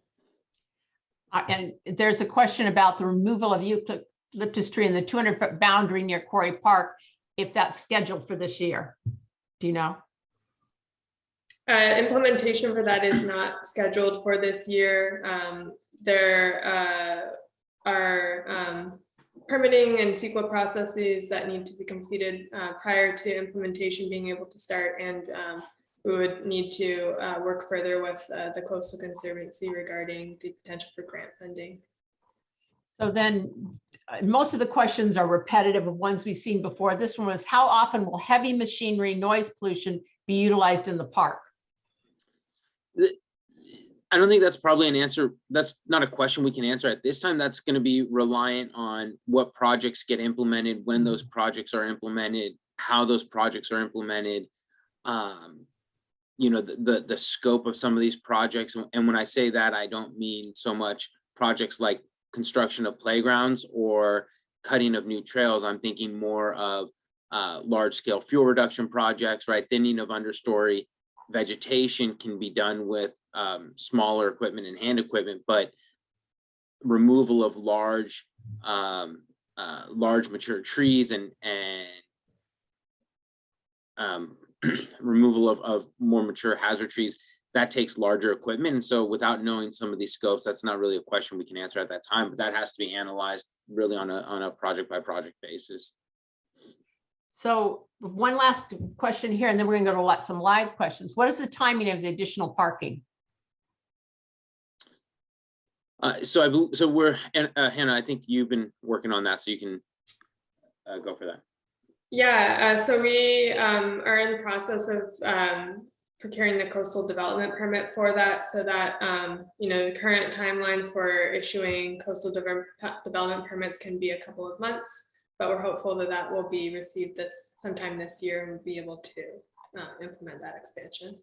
And there's a question about the removal of eucalyptus tree in the 200-foot boundary near Quarry Park, if that's scheduled for this year. Do you know? Implementation for that is not scheduled for this year. There are permitting and CEQA processes that need to be completed prior to implementation being able to start, and we would need to work further with the Coastal Conservancy regarding the potential for grant funding. So then most of the questions are repetitive of ones we've seen before. This one was, how often will heavy machinery noise pollution be utilized in the park? I don't think that's probably an answer. That's not a question we can answer at this time. That's going to be reliant on what projects get implemented, when those projects are implemented, how those projects are implemented, the scope of some of these projects. And when I say that, I don't mean so much projects like construction of playgrounds or cutting of new trails, I'm thinking more of large scale fuel reduction projects, right? Thinning of understory vegetation can be done with smaller equipment and hand equipment, but removal of large mature trees and removal of more mature hazard trees, that takes larger equipment. And so without knowing some of these scopes, that's not really a question we can answer at that time, but that has to be analyzed really on a project by project basis. So one last question here, and then we're going to go to some live questions. What is the timing of the additional parking? So we're, Hannah, I think you've been working on that, so you can go for that. Yeah, so we are in the process of procuring the coastal development permit for that, so that the current timeline for issuing coastal development permits can be a couple of months, but we're hopeful that that will be received sometime this year and we'll be able to implement that expansion.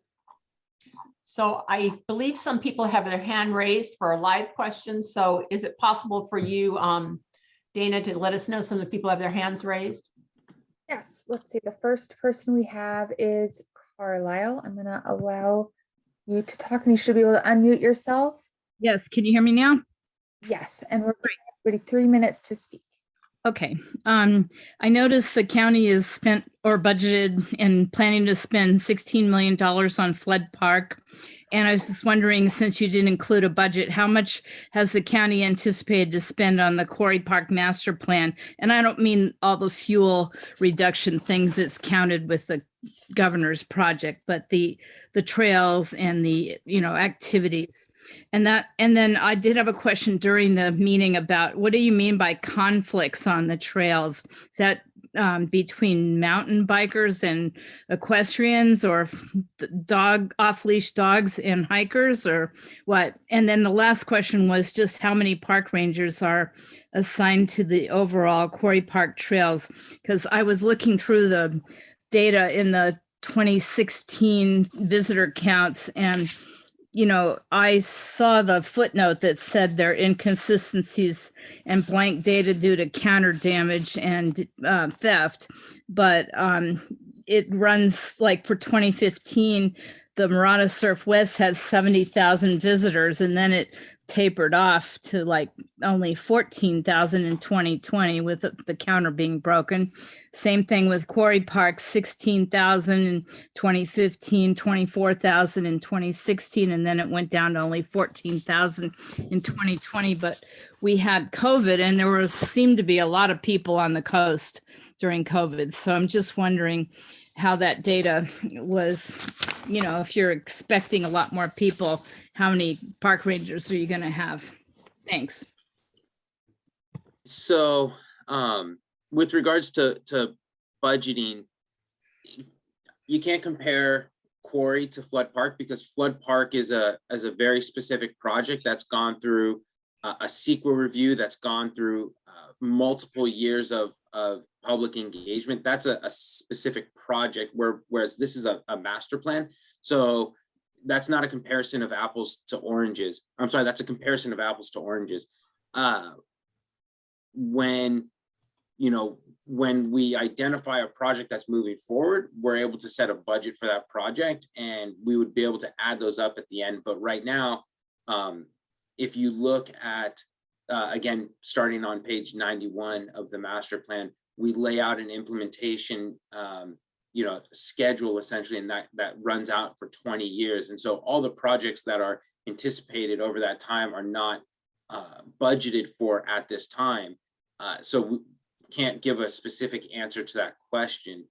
So I believe some people have their hand raised for a live question. So is it possible for you, Dana, to let us know some of the people have their hands raised? Yes, let's see. The first person we have is Carlisle. I'm going to allow you to talk and you should be able to unmute yourself. Yes, can you hear me now? Yes, and we're ready 3 minutes to speak. Okay. I noticed the county is spent or budgeted and planning to spend $16 million on Flood Park. And I was just wondering, since you didn't include a budget, how much has the county anticipated to spend on the Quarry Park master plan? And I don't mean all the fuel reduction things that's counted with the governor's project, but the trails and the activities. And then I did have a question during the meeting about what do you mean by conflicts on the trails? Is that between mountain bikers and equestrians, or off-leash dogs and hikers, or what? And then the last question was just how many park rangers are assigned to the overall Quarry Park trails? Because I was looking through the data in the 2016 visitor counts, and I saw the footnote that said there are inconsistencies and blank data due to counter damage and theft. But it runs like for 2015, the Murata Surf West has 70,000 visitors, and then it tapered off to like only 14,000 in 2020 with the counter being broken. Same thing with Quarry Park, 16,000 in 2015, 24,000 in 2016, and then it went down to only 14,000 in 2020. But we had COVID, and there seemed to be a lot of people on the coast during COVID. So I'm just wondering how that data was, if you're expecting a lot more people, how many park rangers are you going to have? Thanks. So with regards to budgeting, you can't compare Quarry to Flood Park, because Flood Park is a very specific project that's gone through a CEQA review, that's gone through multiple years of public engagement. That's a specific project, whereas this is a master plan. So that's not a comparison of apples to oranges. I'm sorry, that's a comparison of apples to oranges. When we identify a project that's moving forward, we're able to set a budget for that project, and we would be able to add those up at the end. But right now, if you look at, again, starting on page 91 of the master plan, we lay out an implementation schedule essentially, and that runs out for 20 years. And so all the projects that are anticipated over that time are not budgeted for at this time. So we can't give a specific answer to that question.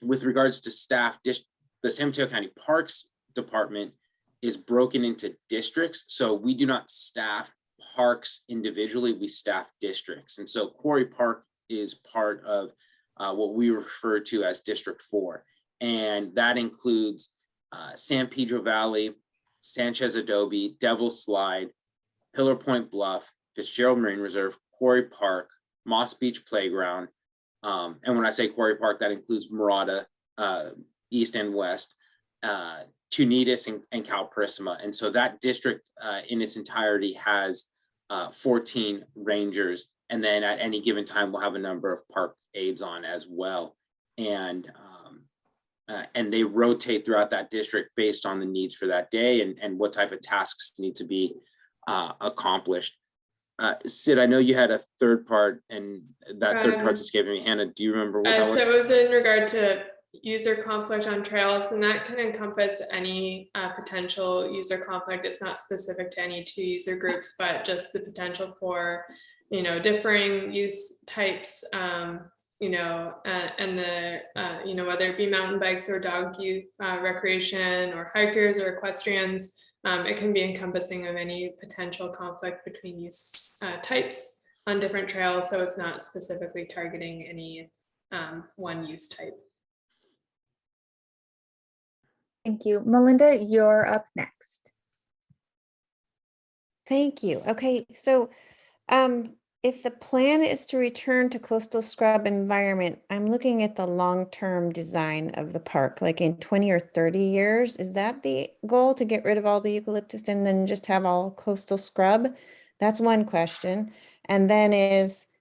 With regards to staff, the San Mateo County Parks Department is broken into districts. So we do not staff parks individually, we staff districts. And so Quarry Park is part of what we refer to as District 4. And that includes San Pedro Valley, Sanchez Adobe, Devil's Slide, Pillar Point Bluff, Fitzgerald Marine Reserve, Quarry Park, Moss Beach Playground. And when I say Quarry Park, that includes Murata, East and West, Tunitas and Calparissima. And so that district in its entirety has 14 rangers. And then at any given time, we'll have a number of park aides on as well. And they rotate throughout that district based on the needs for that day and what type of tasks need to be accomplished. Sid, I know you had a third part, and that third part's escaping me. Hannah, do you remember what that was? So it was in regard to user conflict on trails, and that can encompass any potential user conflict. It's not specific to any two user groups, but just the potential for, differing use types, and the, whether it be mountain bikes or dog recreation or hikers or equestrians. It can be encompassing of any potential conflict between use types on different trails. So it's not specifically targeting any one use type. Thank you. Melinda, you're up next. Thank you. Okay, so if the plan is to return to coastal scrub environment, I'm looking at the long-term design of the park, like in 20 or 30 years. Is that the goal, to get rid of all the eucalyptus and then just have all coastal scrub? That's one question. And then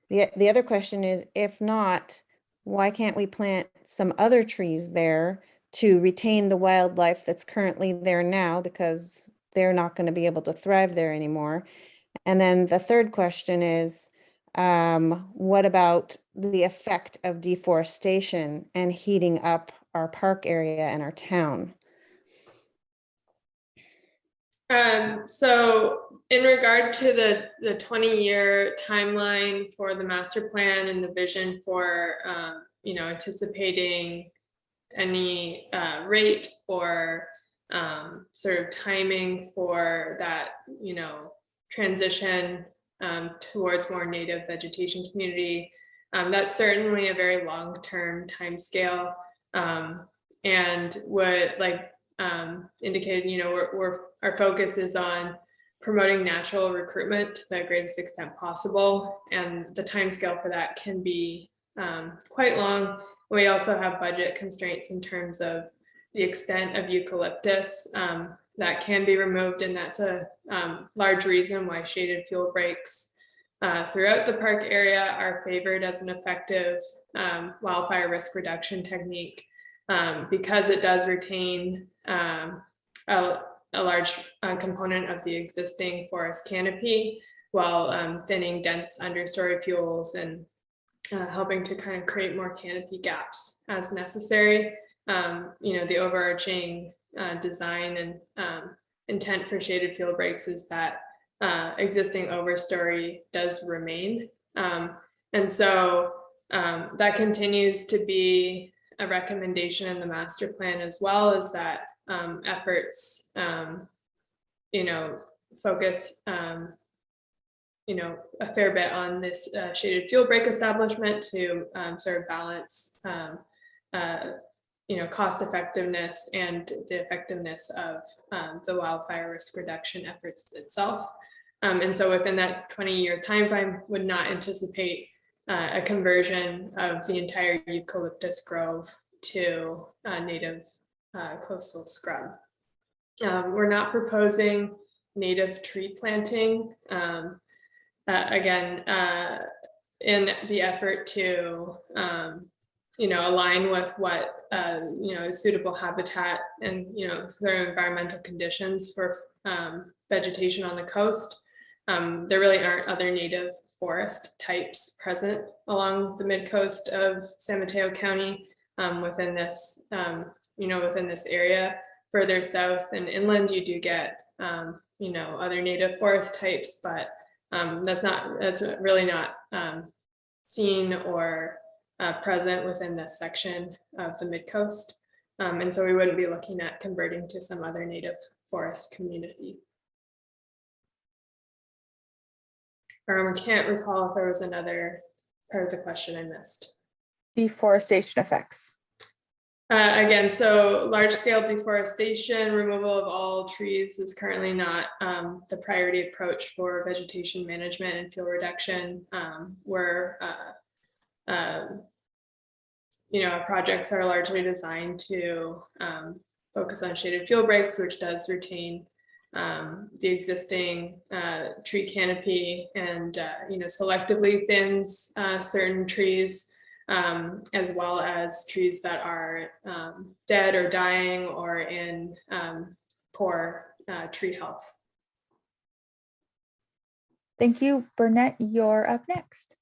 the other question is, if not, why can't we plant some other trees there to retain the wildlife that's currently there now, because they're not going to be able to thrive there anymore? And then the third question is, what about the effect of deforestation and heating up our park area and our town? So in regard to the 20-year timeline for the master plan and the vision for, anticipating any rate or sort of timing for that, transition towards more native vegetation community, that's certainly a very long-term timescale, and what, like indicated, our focus is on promoting natural recruitment to the greatest extent possible, and the timescale for that can be quite long. We also have budget constraints in terms of the extent of eucalyptus that can be removed, and that's a large reason why shaded fuel breaks throughout the park area are favored as an effective wildfire risk reduction technique, because it does retain a large component of the existing forest canopy while thinning dense understory fuels and helping to kind of create more canopy gaps as necessary. The overarching design and intent for shaded fuel breaks is that existing overstory does remain. And so that continues to be a recommendation in the master plan, as well as that efforts, focus, a fair bit on this shaded fuel break establishment to sort of balance cost effectiveness and the effectiveness of the wildfire risk reduction efforts itself. And so within that 20-year timeframe, would not anticipate a conversion of the entire eucalyptus grove to native coastal scrub. We're not proposing native tree planting. Again, in the effort to align with what is suitable habitat and sort of environmental conditions for vegetation on the coast. There really aren't other native forest types present along the mid-coast of San Mateo County within this within this area. Further south and inland, you do get other native forest types, but that's really not seen or present within this section of the mid-coast. And so we wouldn't be looking at converting to some other native forest community. I can't recall if there was another part of the question I missed. Deforestation effects. Again, so large-scale deforestation, removal of all trees is currently not the priority approach for vegetation management and fuel reduction. Our projects are largely designed to focus on shaded fuel breaks, which does retain the existing tree canopy and selectively thins certain trees, as well as trees that are dead or dying or in poor tree health. Thank you, Burnett. You're up next.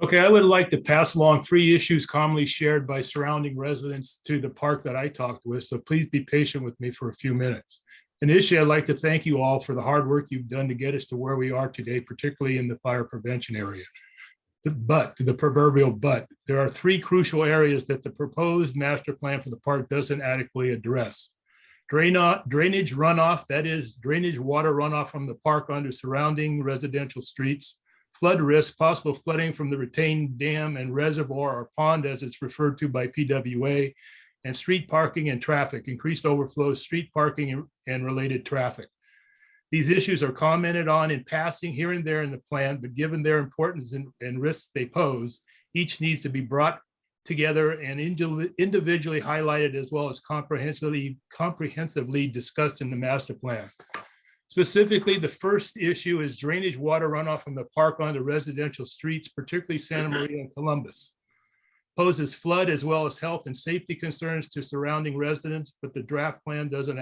Okay, I would like to pass along 3 issues commonly shared by surrounding residents to the park that I talked with, so please be patient with me for a few minutes. Initially, I'd like to thank you all for the hard work you've done to get us to where we are today, particularly in the fire prevention area. The proverbial but, there are 3 crucial areas that the proposed master plan for the park doesn't adequately address. Drainage runoff, that is drainage water runoff from the park onto surrounding residential streets. Flood risk, possible flooding from the retained dam and reservoir or pond as it's referred to by PWA, and street parking and traffic, increased overflow, street parking and related traffic. These issues are commented on in passing here and there in the plan, but given their importance and risks they pose, each needs to be brought together and individually highlighted as well as comprehensively discussed in the master plan. Specifically, the first issue is drainage water runoff from the park onto residential streets, particularly Santa Maria and Columbus. Poses flood as well as health and safety concerns to surrounding residents, but the draft plan doesn't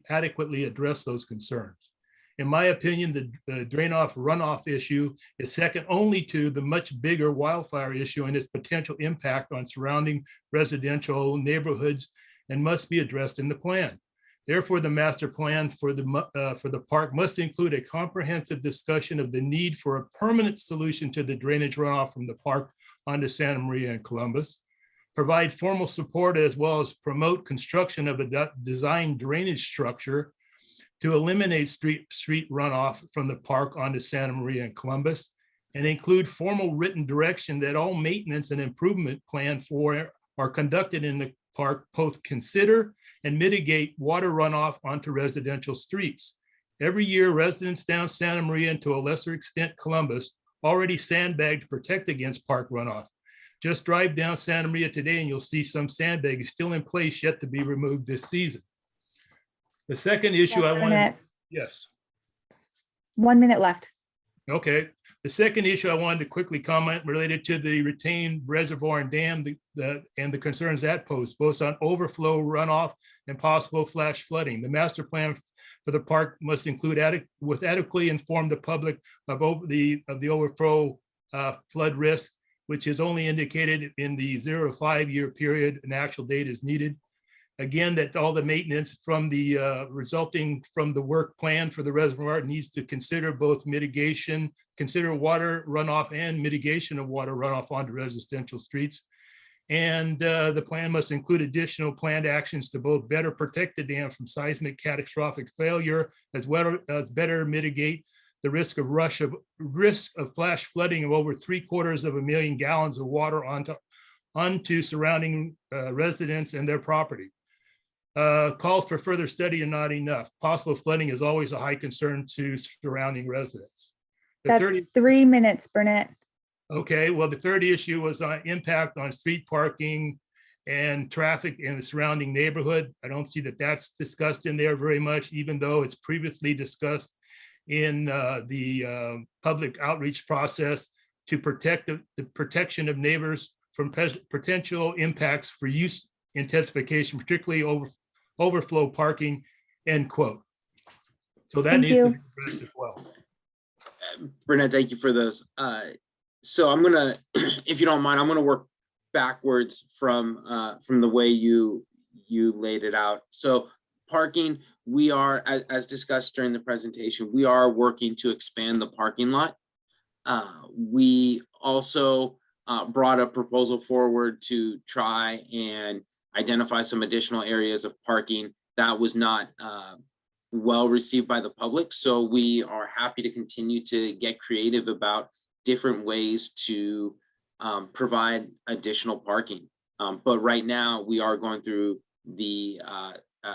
adequately address those concerns. In my opinion, the runoff issue is second only to the much bigger wildfire issue and its potential impact on surrounding residential neighborhoods and must be addressed in the plan. Therefore, the master plan for the park must include a comprehensive discussion of the need for a permanent solution to the drainage runoff from the park onto Santa Maria and Columbus, provide formal support as well as promote construction of a design drainage structure to eliminate street runoff from the park onto Santa Maria and Columbus, and include formal written direction that all maintenance and improvement plan are conducted in the park, both consider and mitigate water runoff onto residential streets. Every year, residents down Santa Maria and to a lesser extent Columbus already sandbag to protect against park runoff. Just drive down Santa Maria today and you'll see some sandbags still in place yet to be removed this season. The second issue I wanted, yes. 1 minute left. Okay. The second issue I wanted to quickly comment related to the retained reservoir and dam and the concerns that pose, both on overflow runoff and possible flash flooding. The master plan for the park must include adequately inform the public of the overflow flood risk, which is only indicated in the 0 to 5 year period. An actual date is needed. Again, that all the maintenance from the resulting from the work plan for the reservoir needs to consider both consider water runoff and mitigation of water runoff onto residential streets. And the plan must include additional planned actions to both better protect the dam from seismic catastrophic failure, as well as better mitigate the risk of flash flooding of over 750,000 gallons of water onto surrounding residents and their property. Calls for further study are not enough. Possible flooding is always a high concern to surrounding residents. That's 3 minutes, Burnett. Okay, well, the third issue was on impact on street parking and traffic in the surrounding neighborhood. I don't see that that's discussed in there very much, even though it's previously discussed in the public outreach process to protect the protection of neighbors from potential impacts for use intensification, particularly overflow parking, end quote. So that needs to be addressed as well. Burnett, thank you for those. So I'm gonna, if you don't mind, I'm gonna work backwards from the way you laid it out. So parking, we are, as discussed during the presentation, we are working to expand the parking lot. We also brought a proposal forward to try and identify some additional areas of parking that was not well received by the public. So we are happy to continue to get creative about different ways to provide additional parking. But right now we are going through the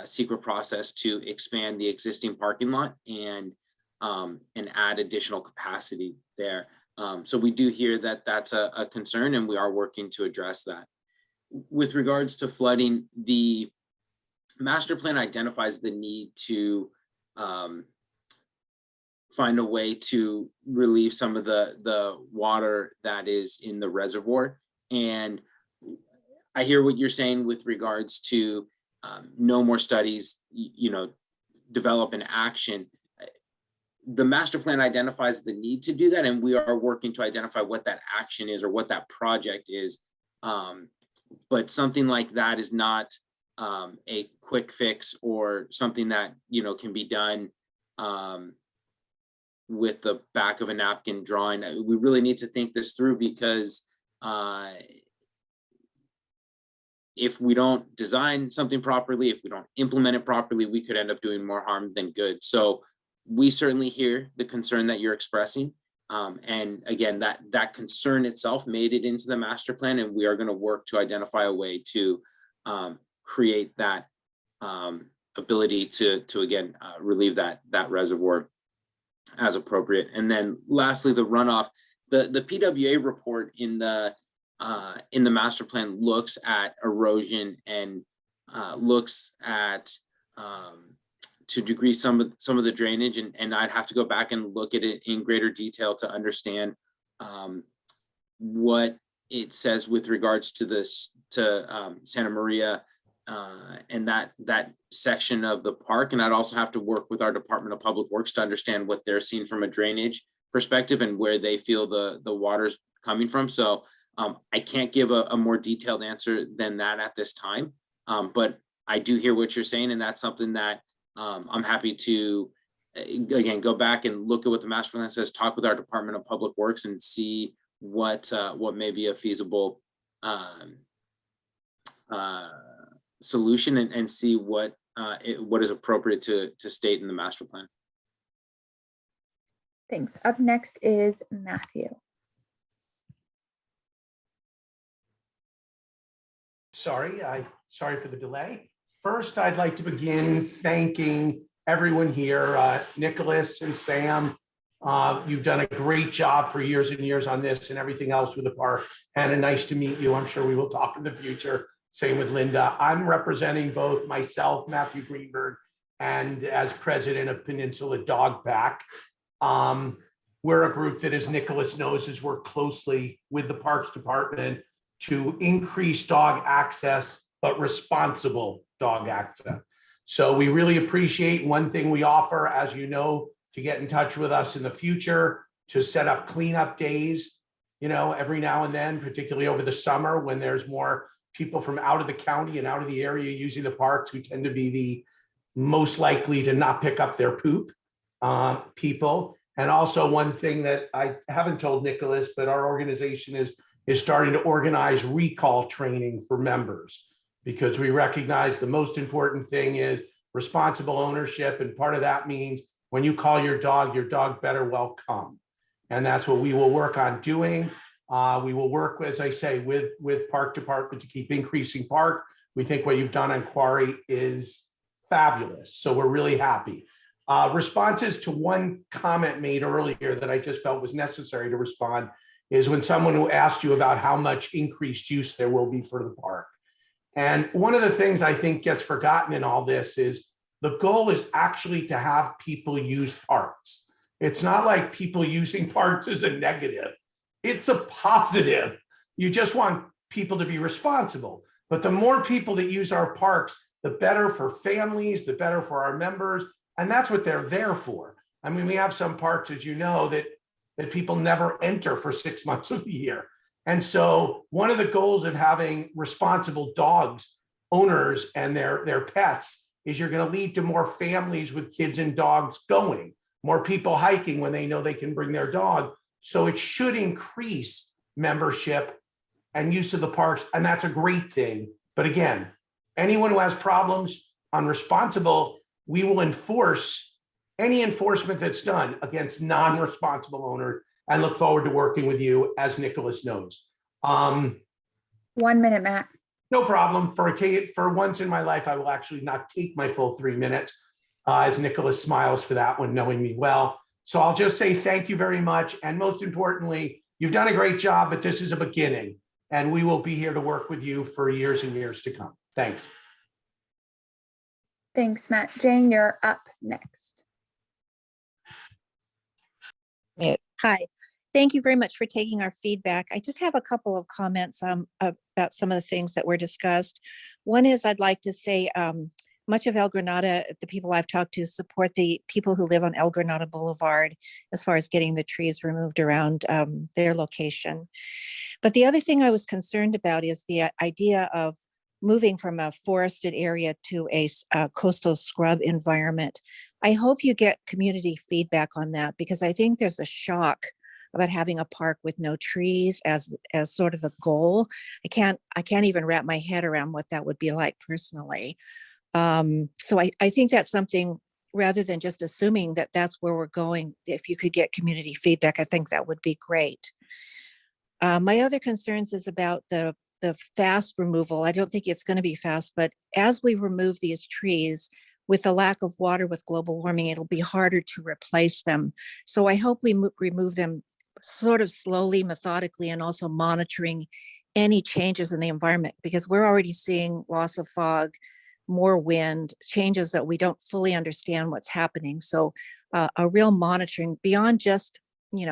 secret process to expand the existing parking lot and add additional capacity there. So we do hear that that's a concern, and we are working to address that. With regards to flooding, the master plan identifies the need to find a way to relieve some of the water that is in the reservoir. And I hear what you're saying with regards to no more studies, develop an action. The master plan identifies the need to do that, and we are working to identify what that action is or what that project is. But something like that is not a quick fix or something that can be done with the back of a napkin drawing. We really need to think this through, because if we don't design something properly, if we don't implement it properly, we could end up doing more harm than good. So we certainly hear the concern that you're expressing. And again, that concern itself made it into the master plan, and we are going to work to identify a way to create that ability to again relieve that reservoir as appropriate. And then lastly, the runoff. The PWA report in the master plan looks at erosion and looks at to a degree some of the drainage, and I'd have to go back and look at it in greater detail to understand what it says with regards to this Santa Maria and that section of the park. And I'd also have to work with our Department of Public Works to understand what they're seeing from a drainage perspective and where they feel the water's coming from. So I can't give a more detailed answer than that at this time, but I do hear what you're saying, and that's something that I'm happy to again go back and look at what the master plan says, talk with our Department of Public Works, and see what may be a feasible solution, and see what is appropriate to state in the master plan. Thanks. Up next is Matthew. Sorry for the delay. First, I'd like to begin thanking everyone here, Nicholas and Sam. You've done a great job for years and years on this and everything else with the park. Hannah, nice to meet you. I'm sure we will talk in the future. Same with Linda. I'm representing both myself, Matthew Greenberg, and as president of Peninsula Dog Pack. We're a group that, as Nicholas knows, has worked closely with the Parks Department to increase dog access, but responsible dog access. So we really appreciate one thing we offer, as you know, to get in touch with us in the future, to set up cleanup days, every now and then, particularly over the summer when there's more people from out of the county and out of the area using the parks, who tend to be the most likely to not pick up their poop people. And also one thing that I haven't told Nicholas, but our organization is starting to organize recall training for members, because we recognize the most important thing is responsible ownership. And part of that means when you call your dog better well come. And that's what we will work on doing. We will work, as I say, with Park Department to keep increasing park. We think what you've done on Quarry is fabulous. So we're really happy. Responses to one comment made earlier that I just felt was necessary to respond is when someone who asked you about how much increased use there will be for the park. And one of the things I think gets forgotten in all this is the goal is actually to have people use parks. It's not like people using parks is a negative. It's a positive. You just want people to be responsible. But the more people that use our parks, the better for families, the better for our members. And that's what they're there for. I mean, we have some parks, as you know, that people never enter for 6 months of the year. And so one of the goals of having responsible dogs, owners, and their pets is you're going to lead to more families with kids and dogs going, more people hiking when they know they can bring their dog. So it should increase membership and use of the parks. And that's a great thing. But again, anyone who has problems on responsible, we will enforce any enforcement that's done against non-responsible owners, and look forward to working with you, as Nicholas knows. 1 minute, Matt. No problem. For once in my life, I will actually not take my full 3 minutes, as Nicholas smiles for that one, knowing me well. So I'll just say thank you very much. And most importantly, you've done a great job, but this is a beginning. And we will be here to work with you for years and years to come. Thanks. Thanks, Matt. Jane, you're up next. Hi, thank you very much for taking our feedback. I just have a couple of comments about some of the things that were discussed. One is I'd like to say much of El Granada, the people I've talked to support the people who live on El Granada Boulevard as far as getting the trees removed around their location. But the other thing I was concerned about is the idea of moving from a forested area to a coastal scrub environment. I hope you get community feedback on that, because I think there's a shock about having a park with no trees as sort of the goal. I can't even wrap my head around what that would be like personally. So I think that's something, rather than just assuming that that's where we're going, if you could get community feedback, I think that would be great. My other concerns is about the fast removal. I don't think it's going to be fast, but as we remove these trees, with the lack of water with global warming, it'll be harder to replace them. So I hope we remove them sort of slowly, methodically, and also monitoring any changes in the environment, because we're already seeing loss of fog, more wind, changes that we don't fully understand what's happening. So a real monitoring beyond just,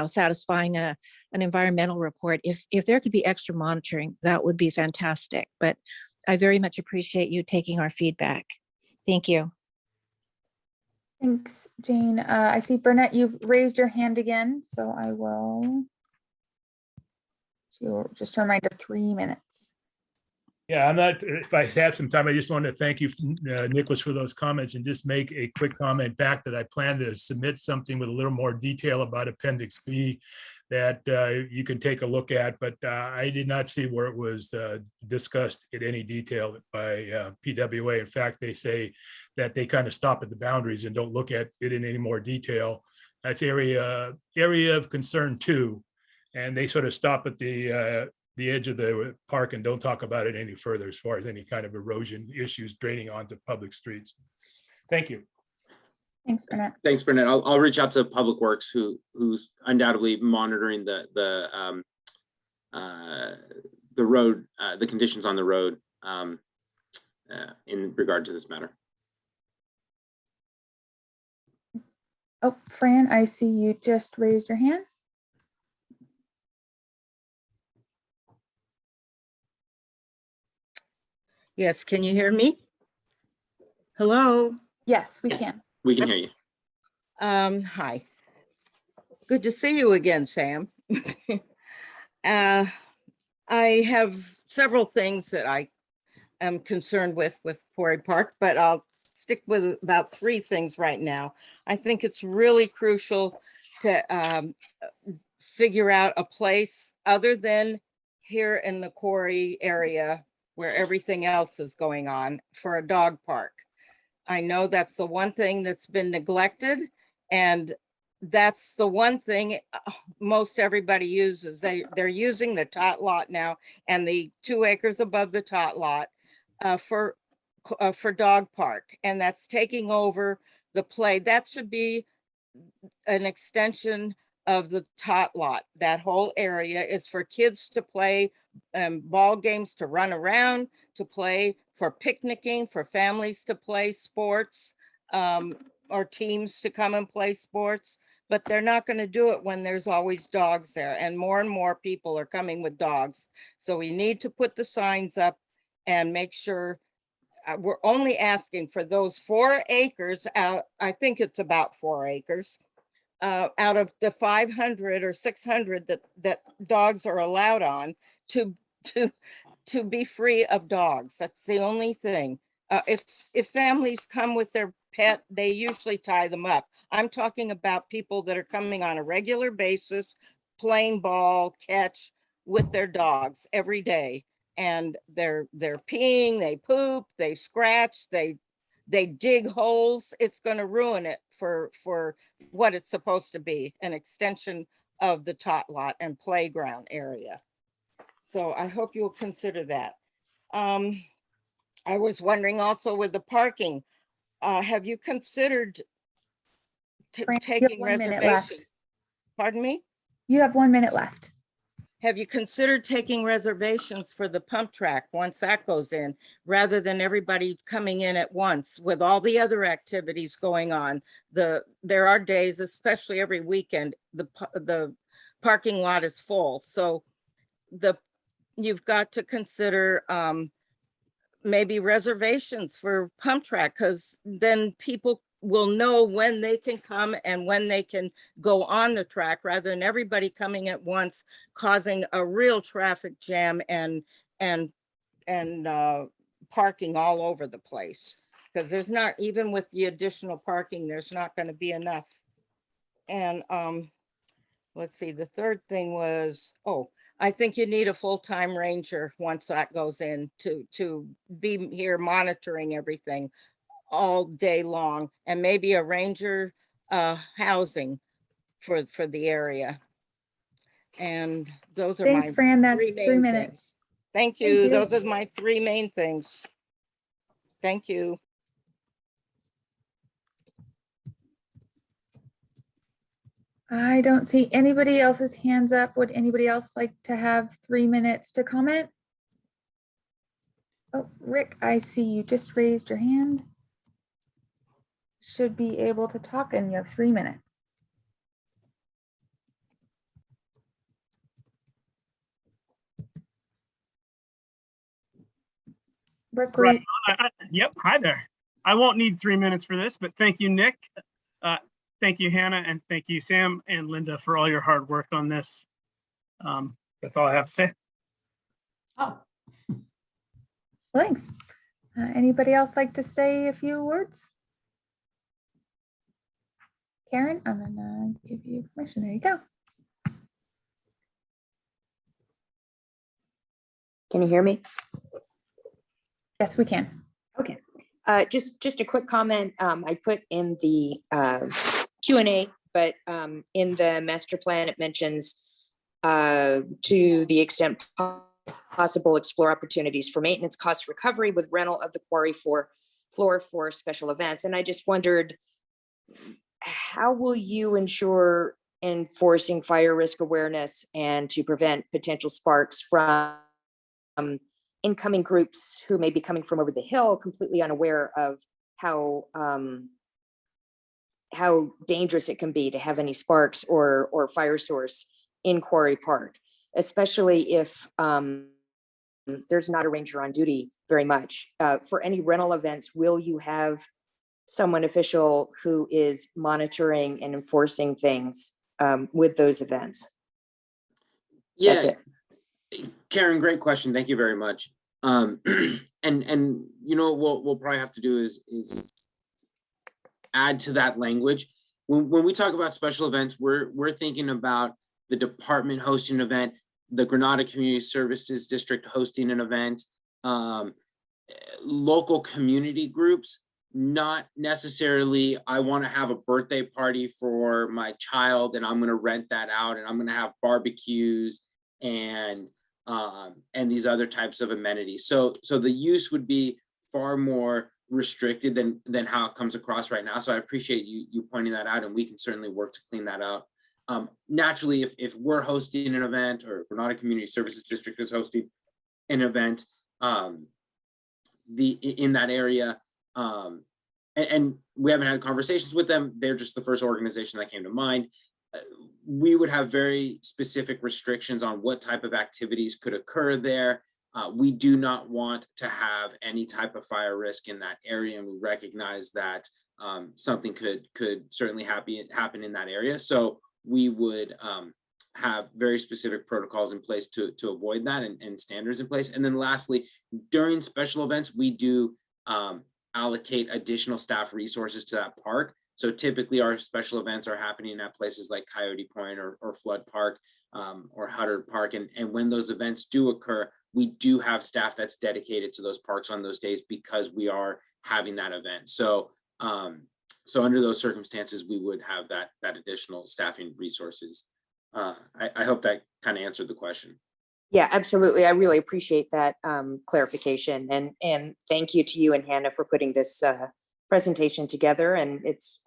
satisfying an environmental report. If there could be extra monitoring, that would be fantastic. But I very much appreciate you taking our feedback. Thank you. Thanks, Jane. I see Burnett, you've raised your hand again, so I will. Just a reminder, 3 minutes. Yeah, if I have some time, I just want to thank you, Nicholas, for those comments, and just make a quick comment back that I plan to submit something with a little more detail about Appendix B that you can take a look at, but I did not see where it was discussed in any detail by PWA. In fact, they say that they kind of stop at the boundaries and don't look at it in any more detail. That's area of concern too. And they sort of stop at the edge of the park and don't talk about it any further as far as any kind of erosion issues draining onto public streets. Thank you. Thanks, Burnett. Thanks, Burnett. I'll reach out to Public Works, who's undoubtedly monitoring the road, the conditions on the road in regard to this matter. Oh, Fran, I see you just raised your hand. Yes, can you hear me? Hello? Yes, we can. We can hear you. Hi. Good to see you again, Sam. I have several things that I am concerned with Quarry Park, but I'll stick with about 3 things right now. I think it's really crucial to figure out a place other than here in the Quarry area where everything else is going on for a dog park. I know that's the one thing that's been neglected, and that's the one thing most everybody uses. They're using the tot lot now and the 2 acres above the tot lot for dog park, and that's taking over the play. That should be an extension of the tot lot. That whole area is for kids to play ball games, to run around, to play, for picnicking, for families to play sports, or teams to come and play sports. But they're not going to do it when there's always dogs there, and more people are coming with dogs. So we need to put the signs up and make sure we're only asking for those 4 acres out. I think it's about 4 acres out of the 500 or 600 that dogs are allowed on, to be free of dogs. That's the only thing. If families come with their pet, they usually tie them up. I'm talking about people that are coming on a regular basis, playing ball, catch with their dogs every day. And they're peeing, they poop, they scratch, they dig holes. It's going to ruin it for what it's supposed to be, an extension of the tot lot and playground area. So I hope you'll consider that. I was wondering also with the parking, have you considered Fran, you have taking 1 minute reservations. left. Pardon me? You have 1 minute left. Have you considered taking reservations for the pump track once that goes in, rather than everybody coming in at once with all the other activities going on? There are days, especially every weekend, the parking lot is full. So you've got to consider maybe reservations for pump track, because then people will know when they can come and when they can go on the track, rather than everybody coming at once, causing a real traffic jam and parking all over the place. Because there's not, even with the additional parking, there's not going to be enough. And let's see, the third thing was, I think you need a full-time ranger once that goes in to be here monitoring everything all day long, and maybe a ranger housing for the area. And those are Thanks, my Fran. That's 3 main minutes. things. Thank Thank you. you. Those are my 3 main things. Thank you. I don't see anybody else's hands up. Would anybody else like to have 3 minutes to comment? Oh, Rick, I see you just raised your hand. Should be able to talk, and you have 3 minutes. Rick, Right. Yep. Hi there. I won't need 3 minutes for this, but thank you, Nick. Thank you, Hannah, and thank you, Sam and Linda, for all your hard work on this. That's all I have to say. Oh, Thanks. Anybody else like to say a few words? Karen, I'm gonna give you permission. There you go. Can you hear me? Yes, we can. Okay. Just a quick comment. I put in the Q&A, but in the master plan, it mentions to the extent possible, explore opportunities for maintenance cost recovery with rental of the quarry floor for special events. And I just wondered, how will you ensure enforcing fire risk awareness and to prevent potential sparks from incoming groups who may be coming from over the hill, completely unaware of how dangerous it can be to have any sparks or fire source in Quarry Park, especially if there's not a ranger on duty very much. For any rental events, will you have someone official who is monitoring and enforcing things with those events? That's Yeah, it. Karen, great question. Thank you very much. And you know what we'll probably have to do is add to that language. When we talk about special events, we're thinking about the department hosting an event, the Granada Community Services District hosting an event, local community groups, not necessarily, I want to have a birthday party for my child and I'm going to rent that out and I'm going to have barbecues and these other types of amenities. So the use would be far more restricted than how it comes across right now. So I appreciate you pointing that out, and we can certainly work to clean that out. Naturally, if we're hosting an event, or Granada Community Services District is hosting an event in that area, and we haven't had conversations with them, they're just the first organization that came to mind. We would have very specific restrictions on what type of activities could occur there. We do not want to have any type of fire risk in that area, and we recognize that something could certainly happen in that area. So we would have very specific protocols in place to avoid that, and standards in place. And then lastly, during special events, we do allocate additional staff resources to that park. So typically our special events are happening at places like Coyote Point or Flood Park or Huddard Park. And when those events do occur, we do have staff that's dedicated to those parks on those days because we are having that event. So under those circumstances, we would have that additional staffing resources. I hope that kind of answered the question. Yeah, absolutely. I really appreciate that clarification, and thank you to you and Hannah for putting this presentation together, and it's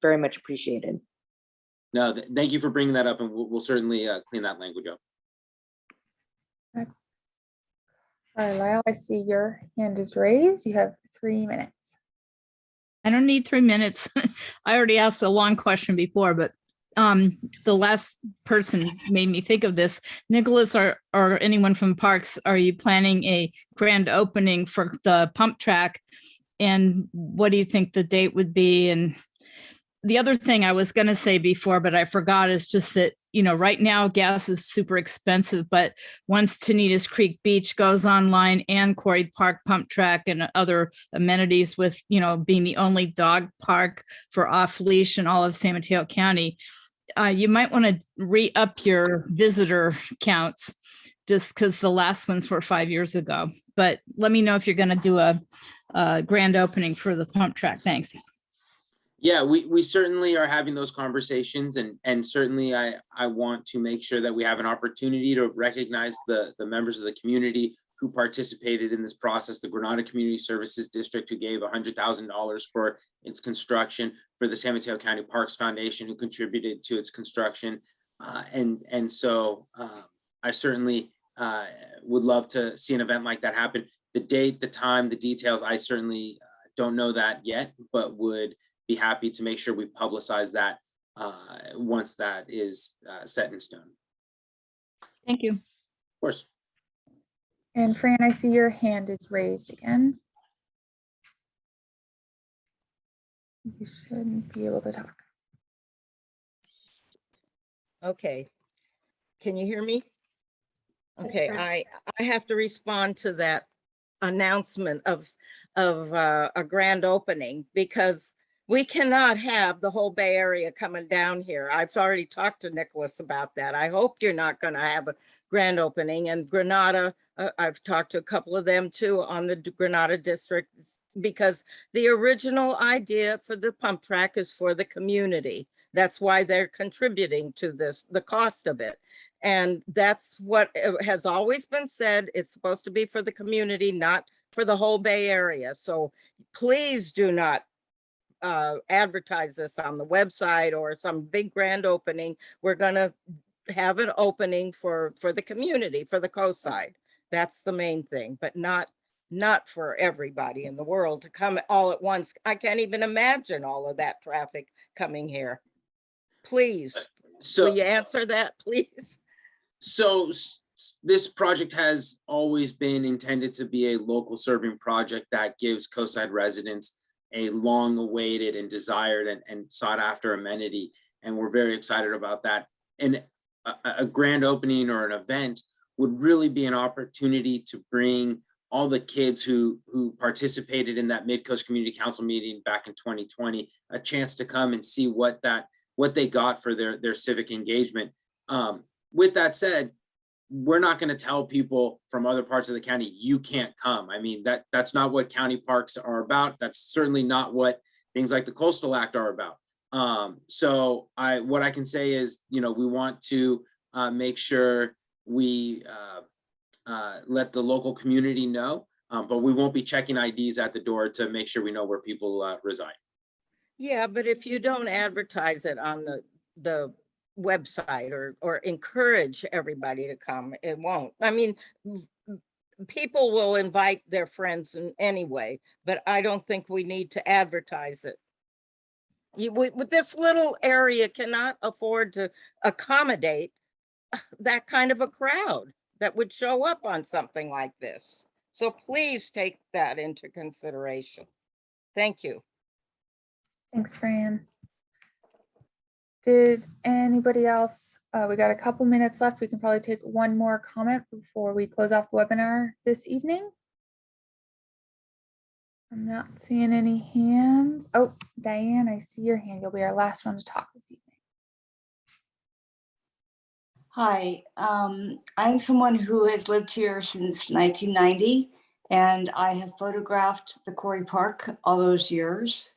very much appreciated. No, thank you for bringing that up, and we'll certainly clean that language up. Carlisle, I see your hand is raised. You have 3 minutes. I don't need 3 minutes. I already asked a long question before, but the last person made me think of this. Nicholas or anyone from Parks, are you planning a grand opening for the pump track? And what do you think the date would be? And the other thing I was going to say before, but I forgot, is just that, right now gas is super expensive, but once Tanitas Creek Beach goes online and Quarry Park pump track and other amenities with, being the only dog park for off leash in all of San Mateo County, you might want to re-up your visitor counts, just because the last ones were 5 years ago. But let me know if you're going to do a grand opening for the pump track. Thanks. Yeah, we certainly are having those conversations, and certainly I want to make sure that we have an opportunity to recognize the members of the community who participated in this process. The Granada Community Services District, who gave $100,000 for its construction, for the San Mateo County Parks Foundation, who contributed to its construction, and so I certainly would love to see an event like that happen. The date, the time, the details, I certainly don't know that yet, but would be happy to make sure we publicize that once that is set in stone. Thank you. Of course. And Fran, I see your hand is raised again. You shouldn't be able to talk. Okay. Can you hear me? Yes, Okay, Fran. I have to respond to that announcement of a grand opening, because we cannot have the whole Bay Area coming down here. I've already talked to Nicholas about that. I hope you're not going to have a grand opening. And Granada, I've talked to a couple of them too on the Granada district, because the original idea for the pump track is for the community. That's why they're contributing to this, the cost of it. And that's what has always been said. It's supposed to be for the community, not for the whole Bay Area. So please do not advertise this on the website or some big grand opening. We're going to have an opening for the community, for the coast side. That's the main thing, but not for everybody in the world to come all at once. I can't even imagine all of that traffic coming here. Please, will you answer that, please? So this project has always been intended to be a local serving project that gives coastside residents a long awaited and desired and sought after amenity. And we're very excited about that. And a grand opening or an event would really be an opportunity to bring all the kids who participated in that Mid-Coast Community Council meeting back in 2020, a chance to come and see what they got for their civic engagement. With that said, we're not going to tell people from other parts of the county, you can't come. I mean, that's not what county parks are about. That's certainly not what things like the Coastal Act are about. So what I can say is, we want to make sure we let the local community know, but we won't be checking IDs at the door to make sure we know where people reside. Yeah, but if you don't advertise it on the website or encourage everybody to come, it won't. I mean, people will invite their friends in anyway, but I don't think we need to advertise it. With this little area cannot afford to accommodate that kind of a crowd that would show up on something like this. So please take that into consideration. Thank you. Thanks, Fran. Did anybody else, we got a couple minutes left. We can probably take one more comment before we close off the webinar this evening. I'm not seeing any hands. Oh, Diane, I see your hand. You'll be our last one to talk this evening. Hi, I'm someone who has lived here since 1990, and I have photographed the Quarry Park all those years.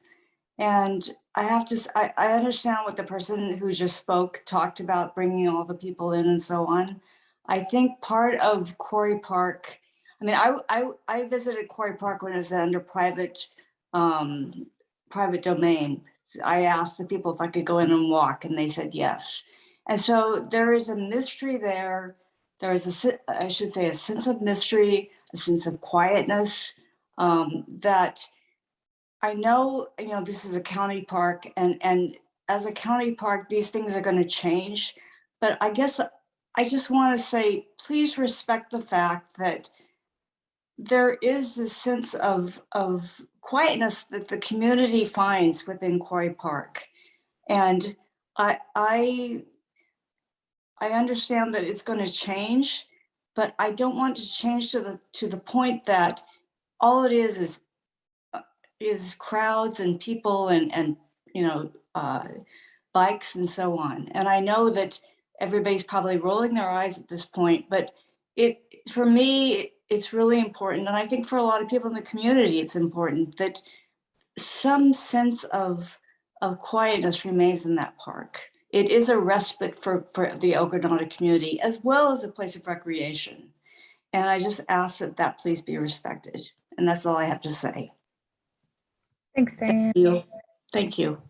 And I have to, I understand what the person who just spoke talked about, bringing all the people in and so on. I think part of Quarry Park, I mean, I visited Quarry Park when it was under private private domain. I asked the people if I could go in and walk, and they said yes. And so there is a mystery there. There is I should say, a sense of mystery, a sense of quietness that I know, this is a county park, and as a county park, these things are going to change. But I guess I just want to say, please respect the fact that there is this sense of quietness that the community finds within Quarry Park. And I understand that it's going to change, but I don't want to change to the point that all it is crowds and people and bikes and so on. And I know that everybody's probably rolling their eyes at this point, but for me, it's really important. And I think for a lot of people in the community, it's important that some sense of quietness remains in that park. It is a respite for the El Granada community, as well as a place of recreation. And I just ask that please be respected. And that's all I have to say. Thanks, Diane. Thank you.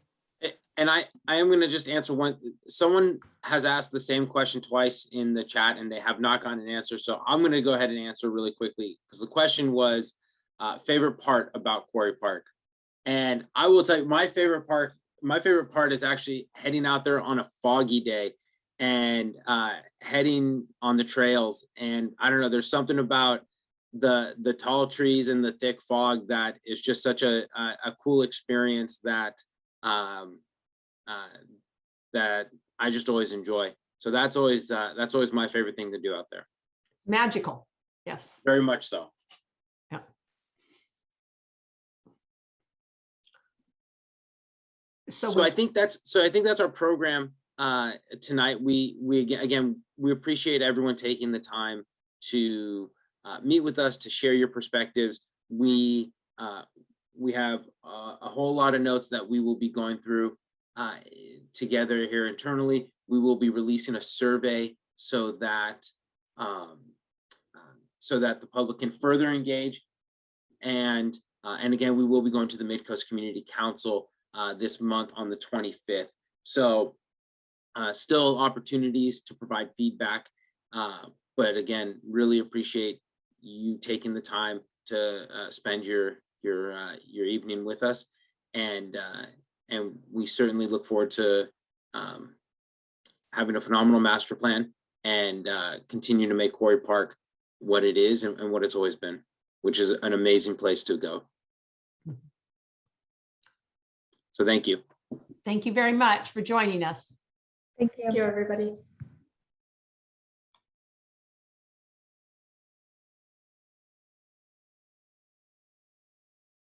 And I am going to just answer one. Someone has asked the same question twice in the chat and they have not gotten an answer. So I'm going to go ahead and answer really quickly, because the question was favorite part about Quarry Park. And I will tell you, my favorite part is actually heading out there on a foggy day and heading on the trails. And I don't know, there's something about the tall trees and the thick fog that is just such a cool experience that that I just always enjoy. So that's always my favorite thing to do out there. Magical. Yes. Very much so. Yeah. So I think that's our program tonight. We again we appreciate everyone taking the time to meet with us, to share your perspectives. We have a whole lot of notes that we will be going through together here internally. We will be releasing a survey so that the public can further engage. And again, we will be going to the Midcoast Community Council this month on the 25th. So still opportunities to provide feedback. But again, really appreciate you taking the time to spend your evening with us. And we certainly look forward to having a phenomenal master plan and continue to make Quarry Park what it is and what it's always been, which is an amazing place to go. So thank you. Thank you very much for joining us. Thank you. Thank you, everybody.